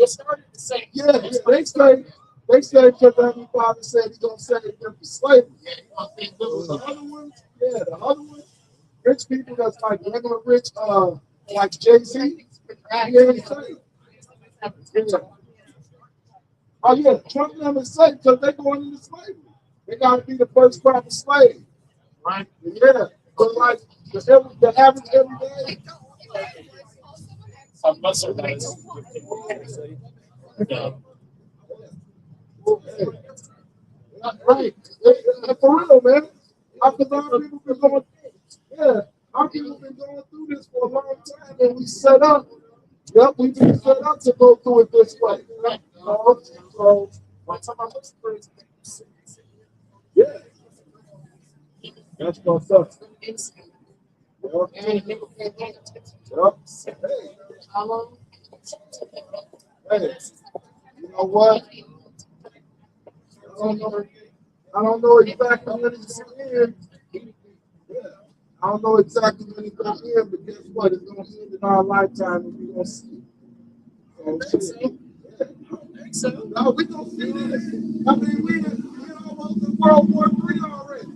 started to say. Yeah, they say because their father said he's gonna send them for slavery. The other ones, the other ones, rich people that's like regular rich, like Jay-Z, oh yeah, Trump them is safe because they're going into slavery. They gotta be the first proper slave. Right? Yeah. But like the average everyday. Right. For real, man. Because our people been going our people been going through this for a long time and we set up. Yep, we've been set up to go through it this way. So yeah. That's what's up. Yep. Hey, you know what? I don't know exactly when it's going in. Yeah. I don't know exactly when it's going in, but guess what? It's going to end in our lifetime and we're going to see it. So, no, we gonna see this. I mean, we almost in World War III already.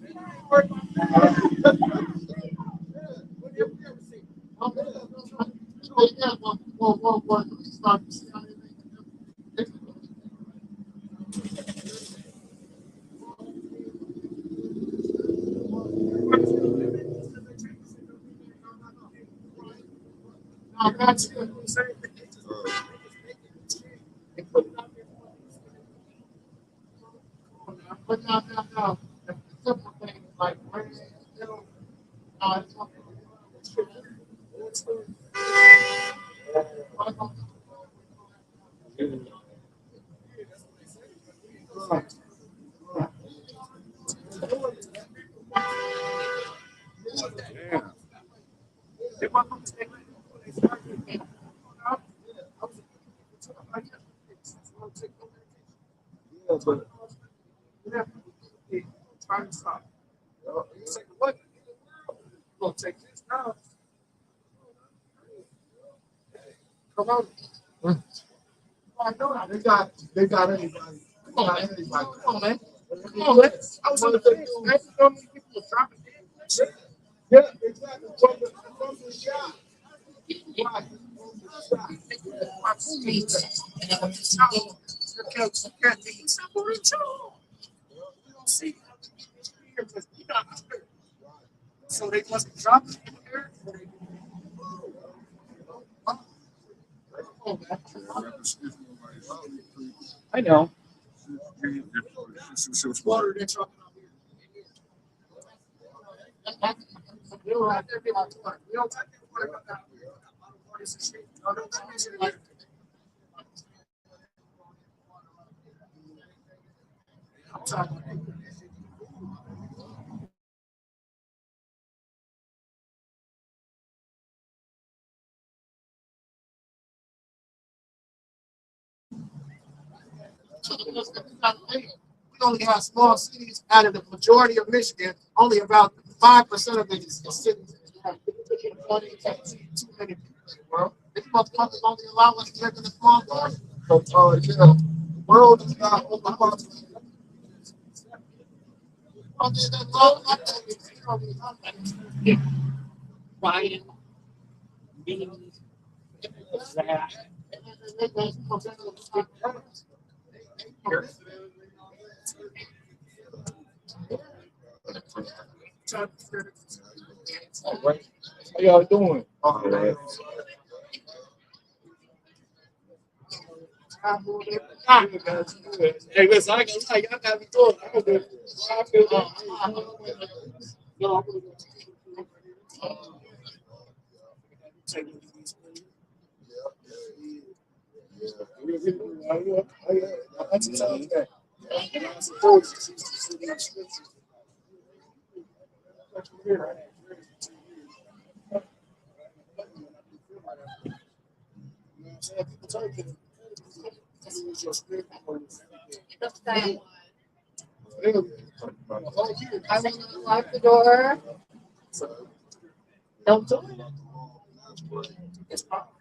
They got anybody. Come on, man. Come on, man. Come on, man. I was in the face, man. You know how many people were dropping dead? Yeah, exactly. From the shot. Right. So they must be dropping here. I know. We only have small cities out of the majority of Michigan. Only about 5% of it is cities. Too many people in the world. These motherfuckers only allow us to live in a small part. But the world is not overpopulated. Ryan, me, Zach. How y'all doing? Hey, listen, I ain't gonna lie, y'all got me doing. I I will not lock the door. Don't do it. It's possible.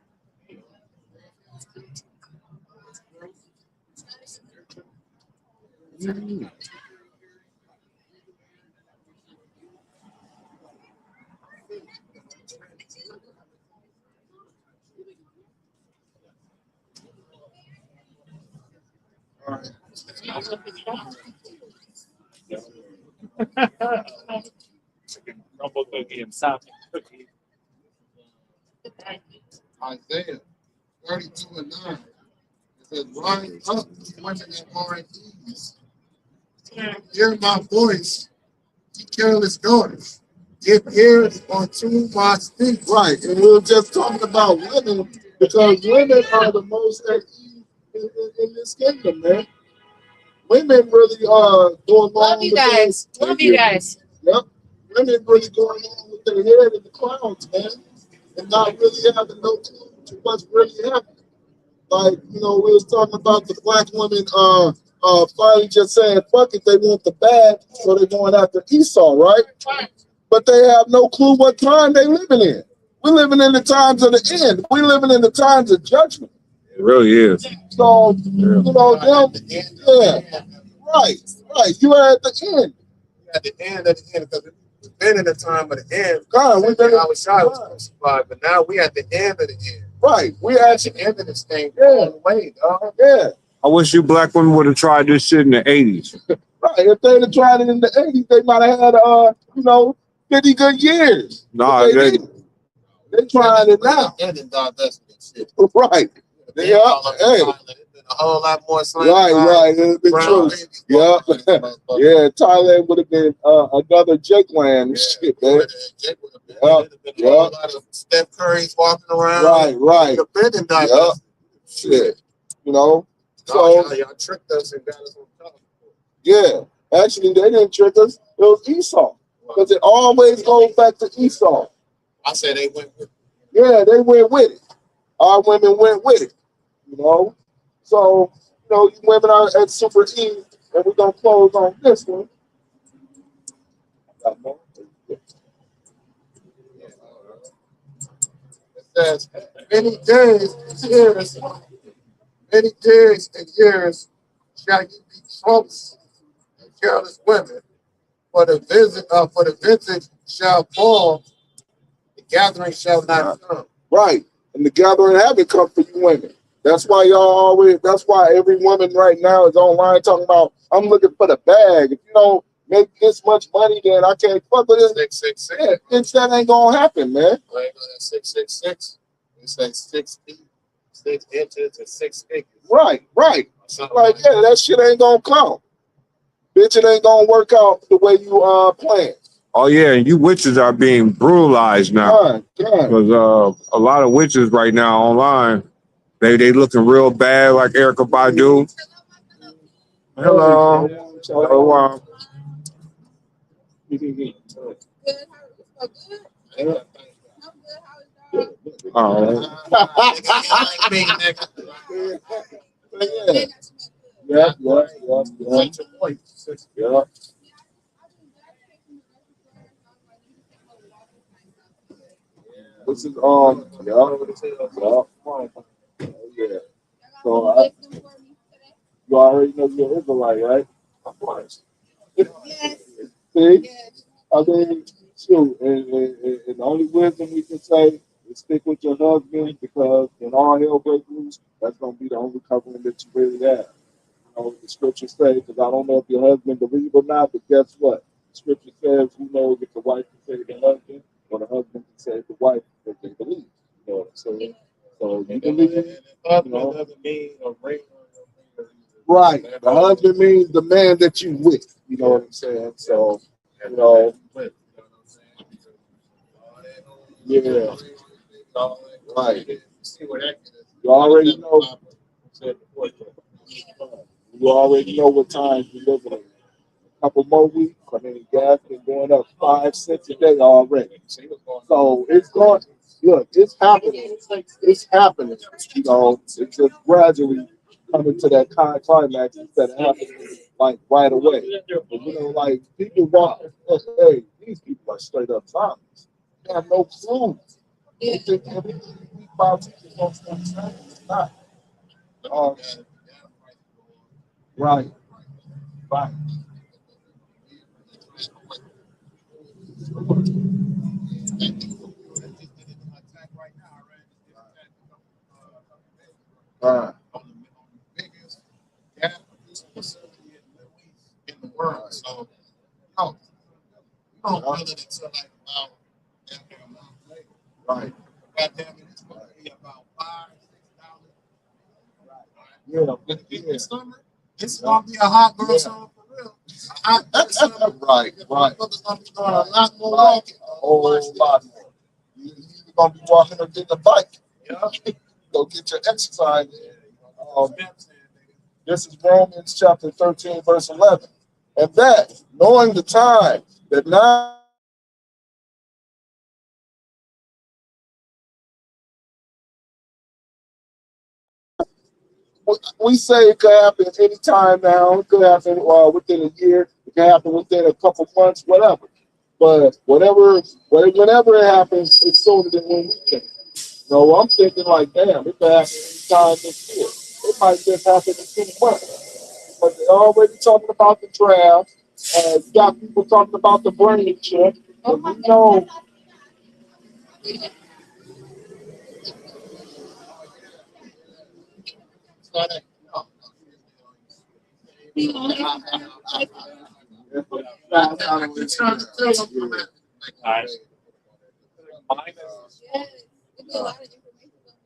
Rumble cookie and soft cookie. Isaiah 32 and 9. It says, rise up, women and are at ease. Hear my voice, ye careless daughters. Give ears unto my speech. Right, and we were just talking about women because women are the most at ease in this kingdom, man. Women really are going along. Love you guys. Love you guys. Yep. women really going on with their head in the clouds, man, and not really having no clue to what's really happening. Like, we was talking about the black women finally just saying, fuck it, they want the bag, so they're going after Esau, right? But they have no clue what time they living in. We're living in the times of the end. We're living in the times of judgment. It really is. So, them, yeah, right. You are at the end. At the end of the end, because we've been in the time of the end. God, we've been our child was crucified, but now we at the end of the end. Right. We at the end of this thing. All the way, dog. Yeah. I wish you black women would have tried this shit in the 80s. Right. If they'd have tried it in the 80s, they might have had 50 good years. Nah, they trying it now. And divestment shit. Right. Yeah. Hey. A whole lot more right. It's been true. Yeah. Yeah. Thailand would have been another Jake land shit, man. Jake would have been. A whole lot of Steph Curry's walking around. Right. Yeah. Shit. So y'all tricked us and got us on top. Yeah. Actually, they didn't trick us. It was Esau. Because it always goes back to Esau. I said they went with it. Yeah, they went with it. Our women went with it. So, you women are at Super E, and we're going to close on this one. It says, many days and years shall you be troublesome and careless women, for the vintage shall fall, the gathering shall not come. Right. And the gathering haven't come for you women. That's why that's why every woman right now is online talking about, I'm looking for the bag. If you don't make this much money, then I can't fuck with it. 666. Yeah, that ain't gonna happen, man. 666. It says 6 feet, 6 inches, and 6 acres. Right. That shit ain't gonna come. Bitch, it ain't gonna work out the way you plan. Oh yeah, and you witches are being brutalized now. Because a lot of witches right now online, they looking real bad, like Erica Badu. Hello. Yeah. This is yeah. So you already know you're Israelite, right? Of course. Yes. See? I mean, shoot, and the only wisdom we can say is stick with your husband, because when all hell breaks loose, that's gonna be the only covering that you really have. The scripture says, because I don't know if your husband believes or not, but guess what? The scripture says, who knows if the wife can say the husband or the husband can say the wife that they believe. You know what I'm saying? So you believe, doesn't mean a ring on your finger. Right. The husband means the man that you with. You know what I'm saying? So, yeah. Right. You already know. You already know what time you live in. A couple more weeks. I mean, gas been going up 5 cents a day already. So it's going. Look, it's happening. It's happening. It's just gradually coming to that climax instead of happening like right away. But, like people walk. Hey, these people are straight up zombies. They have no clue. They think everything we about to is going to stay the same. It's not. Right. On the biggest gas producing facility in the world. So, you don't feel it until like about a month later. Right. God damn it, it's going to be about $5-6. Yeah. In the summer, it's going to be a hot girl summer for real. A hot girl summer. Right. Motherfuckers going to be doing a lot more walking. Lot more. You're either going to be walking or getting a bike. Yeah. Go get your exercise. This is Romans chapter 13, verse 11. And that, knowing the time, that now we say it could happen anytime now. It could happen within a year. It could happen within a couple months, whatever. But whenever it happens, it's sooner than when we think. No, I'm thinking like, damn, it could happen anytime this year. It might just happen in 2 months. But they're already talking about the draft. You got people talking about the brain chip. And we know.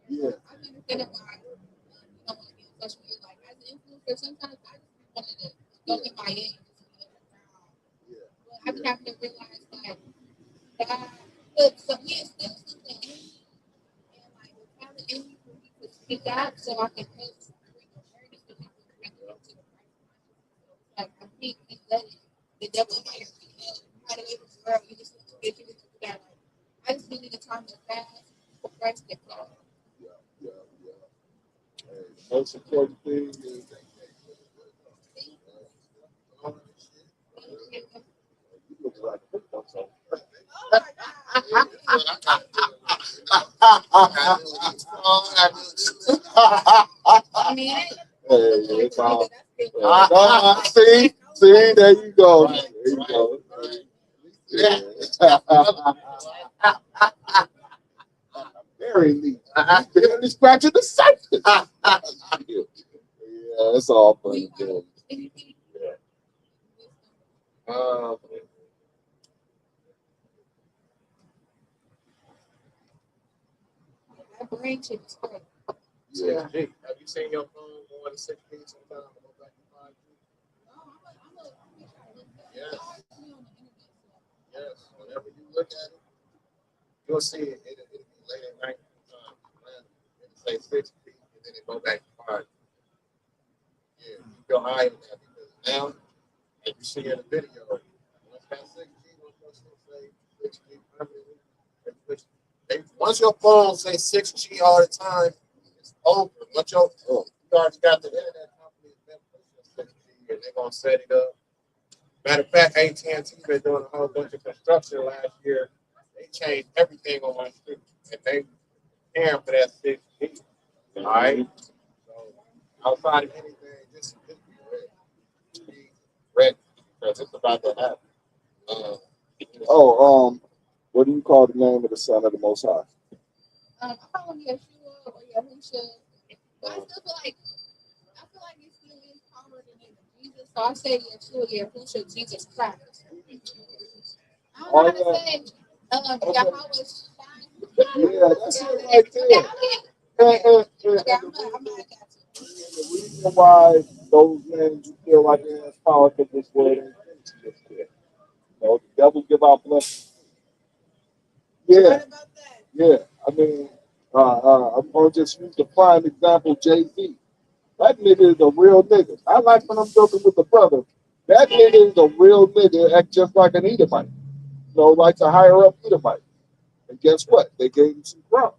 Yeah. Yeah, yeah. Hey, the most important thing is you look like a football song. Hey, it's all. See, there you go. There you go. Yeah. Very neat. Barely scratching the surface. Yeah, it's all funny. Yeah. Uh, yeah. Hey, have you seen your phone going to 6 feet sometimes and go back to 5 feet? Yes. Yes. Whenever you look at it, you'll see it. It'll be late at night. It'll say 6 feet and then it go back to 5. Yeah, keep your eye on that because now, like you see in the video, once that 6G, once your shit say 6G permanently, once your phone say 6G all the time, it's over. Once you already got the internet company been pushing 6G and they're gonna set it up. Matter of fact, AT&T been doing a whole bunch of construction last year. They changed everything on my street and they preparing for that 6G. All right. So outside of anything, just be ready. Be ready because it's about to happen. What do you call the name of the Son of the Most High? Oh, yeah, that's it right there. The reason why those names you feel like it has power to this word ain't finished just yet. You know, the devil give out blessings. Yeah, yeah. I mean, I'm gonna just use the prime example, Jay-Z. That nigga is a real nigga. I like when I'm joking with the brother. That nigga is a real nigga, act just like an Edomite. You know, like a higher up Edomite. And guess what? They gave him some crumbs.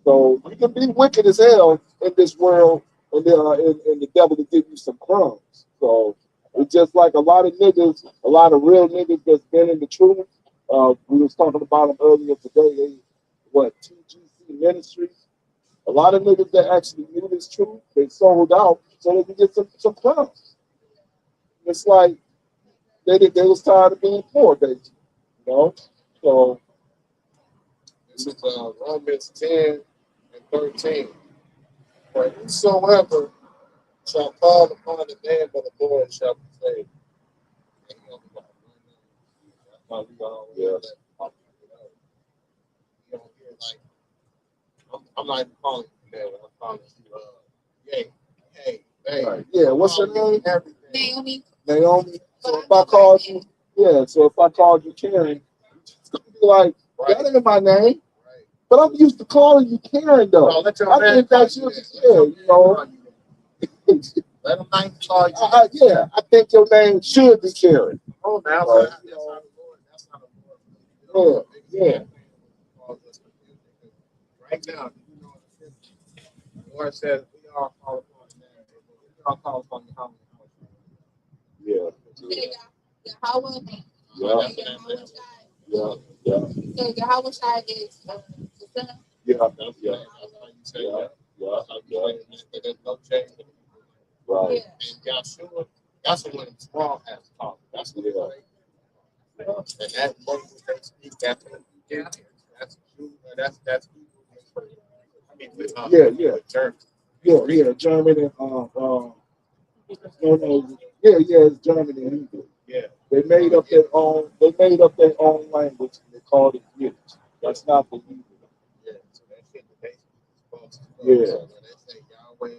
So you can be wicked as hell in this world, and the devil will give you some crumbs. So it's just like a lot of niggas, a lot of real niggas that's been in the truth. We was talking about them earlier today. TGC Ministries. A lot of niggas that actually knew this truth, they sold out so they could get some crumbs. It's like they was tired of being poor, basically. You know? So This is Romans 10 and 13. For whosoever shall call upon the name of the Lord shall be saved. And he only got one name. That's why we always let you don't hear like I'm not even calling you that. I'm calling you yay, hey, hey. right. Yeah, what's your name? Naomi. Naomi. So if I called you, so if I called you Karen, it's gonna be like, that ain't my name. Right. But I'm used to calling you Karen though. No, let your I man think call that's you your, that. you know. Let him not call you. Yeah, I think your name should be Karen. Oh, now Right. that's not the Lord. That's not the Lord. Yeah. Right now, you know, the Lord says we all call upon Yeah. Yahweh. Yeah. Yeah. Yeah. So Yahweh Shai is the son. Yeah. Yeah. Yeah. Yeah. There's no change. Right. And Yahshua, that's what it's small has taught. That's what it is. And that language they speak, that's what you get. That's true. That's I mean, with German. Yeah, German and no, it's German and Hebrew. Yeah. They made up their own. They made up their own language and they called it Yiddish. That's not the Hebrew. Yeah. So that shit that they supposed to Yeah. So when they say Yahweh,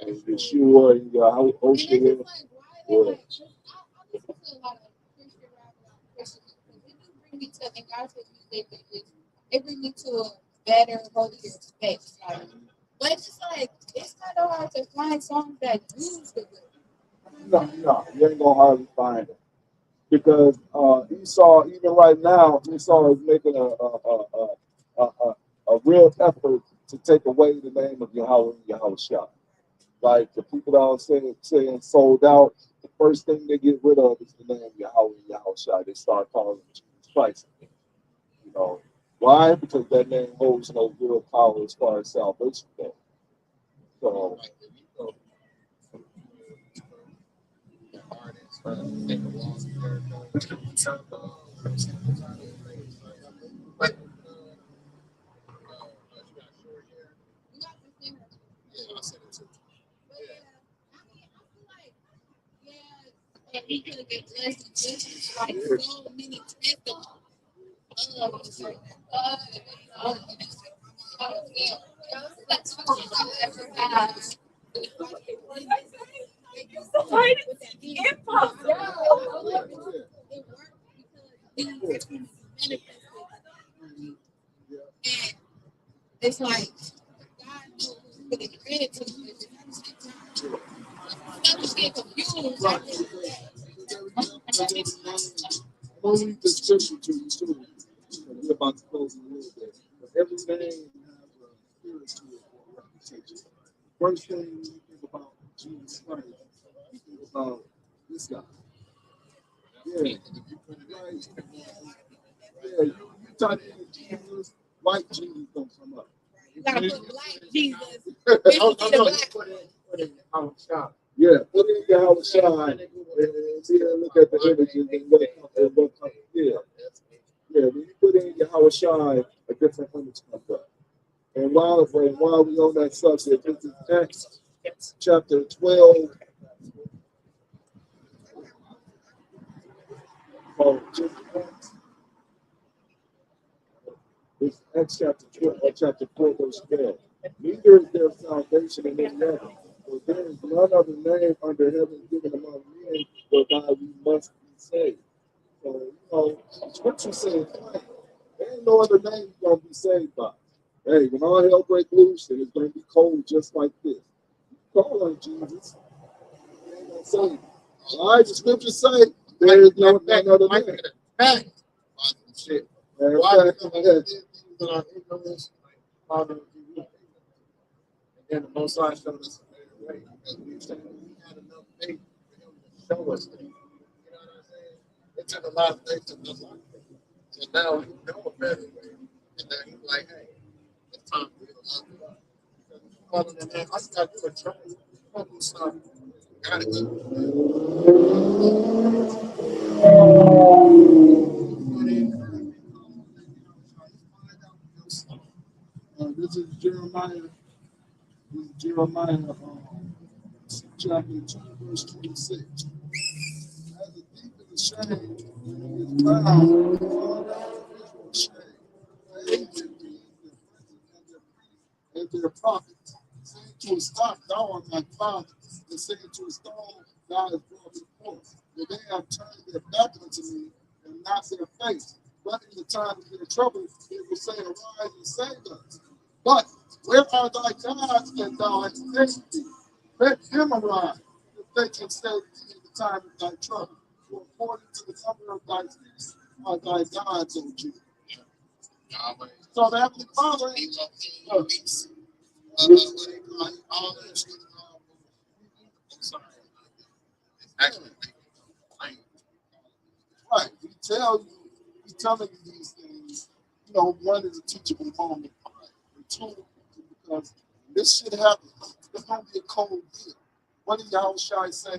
And Yeshua and Yahweh. And it's just like, why are they like, I listen to a lot of Christian rap, a lot of Christian because it do bring me to, and God says music, it bring me to a better, holier space. Like, but it's just like, it's kind of hard to find songs that use the word. No, you ain't gonna hardly find it because Esau, even right now, Esau is making a real effort to take away the name of Yahweh and Yahweh. Like the people that are saying sold out, the first thing they get rid of is the name Yahweh and Yahweh. They start calling him Jesus Christ. You know why? Because that name holds no real power as far as salvation goes. So like if you go the artist, take a walk there, like, you got short hair. You got to sing that. Yeah, I said it too. But yeah, I mean, I feel like, yeah, he could get blessed with like so many testimonies. It's like God knows what it created to you. Don't get confused. only the scripture to you too. We're about to close in a little bit. But every name has a spirit to it or a reputation. First thing when you think about Jesus Christ, you think about this guy. Yeah. Right. Yeah, you type in Jesus, white Jesus don't come up. You gotta put black Jesus. Yeah, put in your house shine and see and look at the images and what comes. Yeah. Yeah, when you put in your house shine, a different image comes up. And while we on that subject, this is Acts chapter 12. Oh, just it's Acts chapter 12, chapter 4, verse 12. Neither is there salvation in any other, for there is none other name under heaven given among men whereby we must be saved. So, scripture says, there ain't no other name you're going to be saved by. Hey, when all hell break loose, and it's going to be cold just like this. Call on Jesus. He ain't going to save you. All right, the scriptures say, there is no other name. Shit. And Why that our ignorance, and then the Most High showed us a better way because we had enough faith for him to show us that. You know what I'm saying? It took a lot of faith to unlock it. So now we know a better way. And now he's like, hey, it's time for you to lock it up. Because if you follow the name, I just got to do a try. You got to do something. Got to this is Jeremiah. This is Jeremiah chapter 2, verse 26. As a thief is ashamed, is found, shame. They did these, and their prophets, saying to a stock, thou art my father, and saying to a stone, thou hast brought me forth. And they have turned their back unto me, and not their face. But in the time of their trouble, they will say, arise and save us. But where are thy gods that thou hast saved thee? Let him arise, if they can save thee in the time of thy trouble. For according to the number of thy feet are thy gods, O Judah. So the Heavenly Father, actually Right. He's telling you these things. You know, one is a teachable moment. And two, because this shit happens. It's gonna be a cold deal. What did y'all shy say?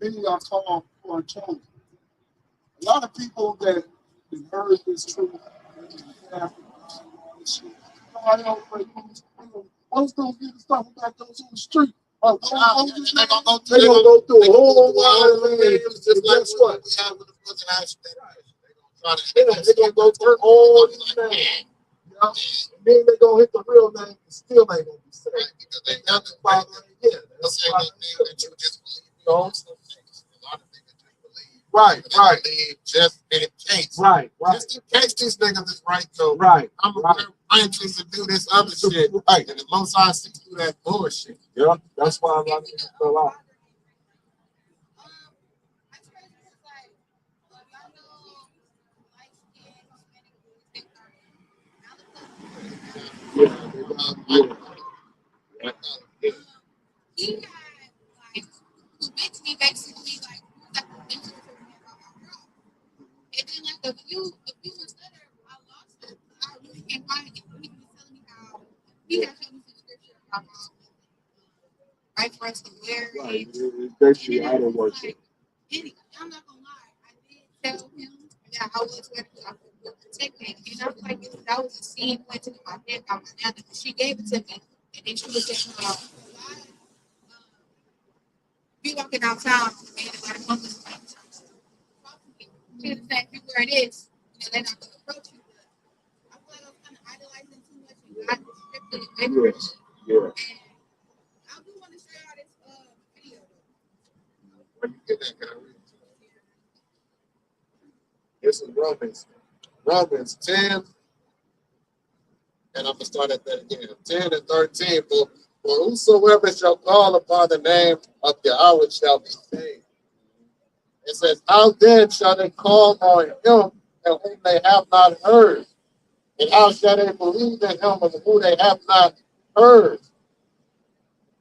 Many are called for a chosen. A lot of people that heard this truth and this shit. I don't pray. What's gonna get the stuff about those on the street? they're gonna go through They gonna go through a whole lot lot of of things. things, just like Guess what? we have with the Muslim action. They're gonna go through all these names. Yeah. And then they gonna hit the real name and still ain't gonna be safe. Because they got the Father, yeah. they'll say that thing that you just believe. You know, some things, a lot of things that you believe. Right, They right, believe just in case. right, right, Just in case these niggas is right, though. right. I'm anxious to do this other shit. Right. And the most I see through that bullshit. Yeah, that's why a lot of people fell out. Yeah, yeah. He had like convinced me basically like the mentor to me about my girl. And then like a few months later, I lost it. I really can't find it. He was telling me how he had shown me some scripture about right for us to wear. Right. It's basically idol worship. I'm not gonna lie, I did tell him that I was ready to protect him. And I was like, that was a seed planted in my head by my nana. She gave it to me. And then she was just be walking downtown and like a month is like, she was saying, where it is, and they're not gonna approach you. I feel like I was kind of idolizing too much and God restricted it away from me. Yeah. And I do want to share out this video. When you get that, can I read it? This is Romans 10, and I'm going to start at that again. 10 and 13. For whosoever shall call upon the name of Yahweh shall be saved. It says, how then shall they call on him and whom they have not heard? And how shall they believe in him of whom they have not heard?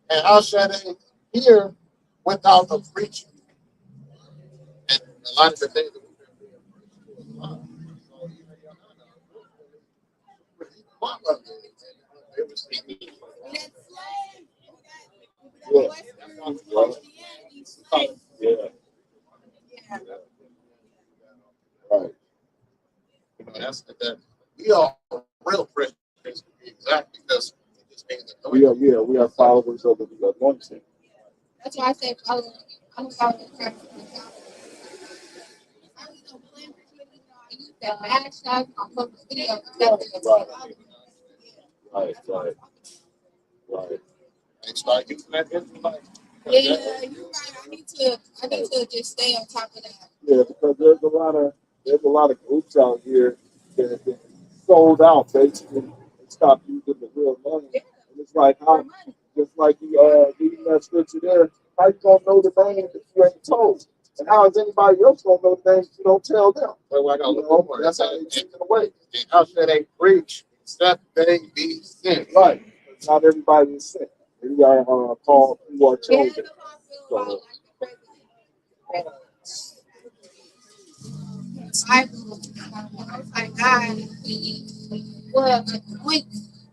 And how shall they hear without a preacher? And a lot of the things that we've been doing a lot. So even Yeah. Right. you know, that's that we are real Christians to be exact because it just means that We are followers of the anointing. That's why I said I'm following Christ. I was no plan for you, I used that bad shot on public video. Right. and start using that Israelite. Yeah, you're right. I need to just stay on top of that. Yeah, because there's a lot of groups out here that have been sold out basically and stopped using the real money. Yeah. And it's like how just like you reading that scripture there, how you gonna know the name if you ain't told? And how is anybody else gonna know the name if you don't tell them? Well, I gotta look over it. That's how they take it away. And how should they preach except they be sent? Right. Not everybody is sent. We are called who are Yeah, chosen. that's how I feel about like the president. Bible, like God, well, anoint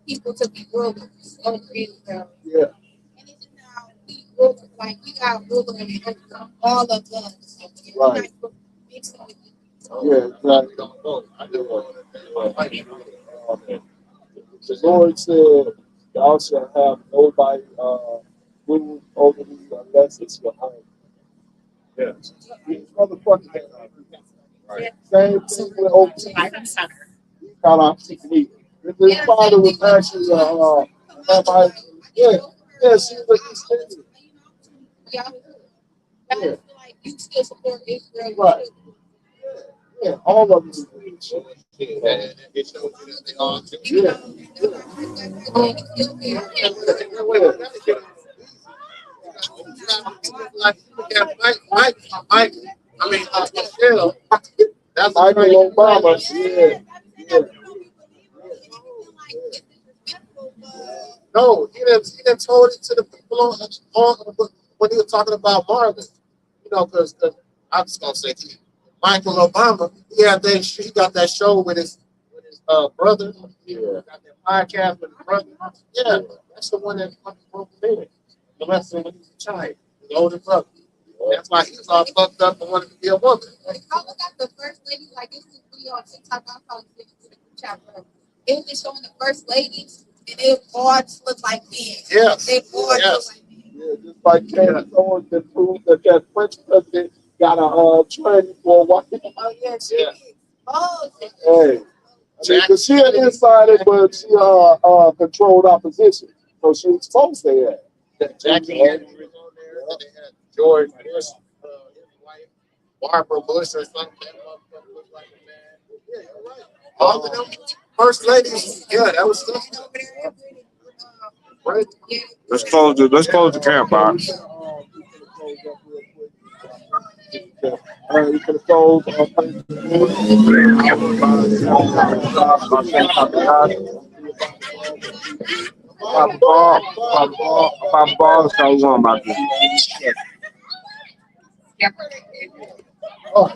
people to be rulers over Israel. Yeah. And it's just now we rulers, like we got rulers over all of us. We're Right. not supposed to mix them with you. Yeah, exactly. Don't know. I just want to The Lord said, y'all shall have nobody rule over me unless it's your own. Yeah. These motherfuckers ain't right. Same thing with obedience. He kind of me. His father was actually she was extended. Yeah. I feel like you still support Israel. Right. Yeah, all of them. it shows you that they are. Mike, I mean, Michelle, that's Michael Obama. Yeah. No, he didn't told it to the people on when he was talking about Marvin. know, because I'm just gonna say, Michael Obama, he got that show with his brother. Yeah, got that podcast with his brother. Yeah, that's the one that fucking broke the bed. The rest of when he was a child, his older brother. That's why he was all fucked up and wanted to be a woman. Like, I look at the first lady, like this is video on TikTok, I'll probably send it to the group chat. It was just showing the first ladies, and they all just look like men. Yeah. They all look like men. Yeah, just like Candace Owens that proved that French president got a training for a white. Oh yeah, she is. Oh, Hey, I mean, 'cause she an insider, but she controlled opposition, so she exposed their ass. Jackie Kennedy was on there, and they had George Bush, his wife, Barbara Bush or something. That motherfucker looked like a man. Yeah, you're right. All of them first ladies, yeah, that was stuff. Right. Let's close the camp box. You can close Papa Ball, so we going about this. Yep. Oh.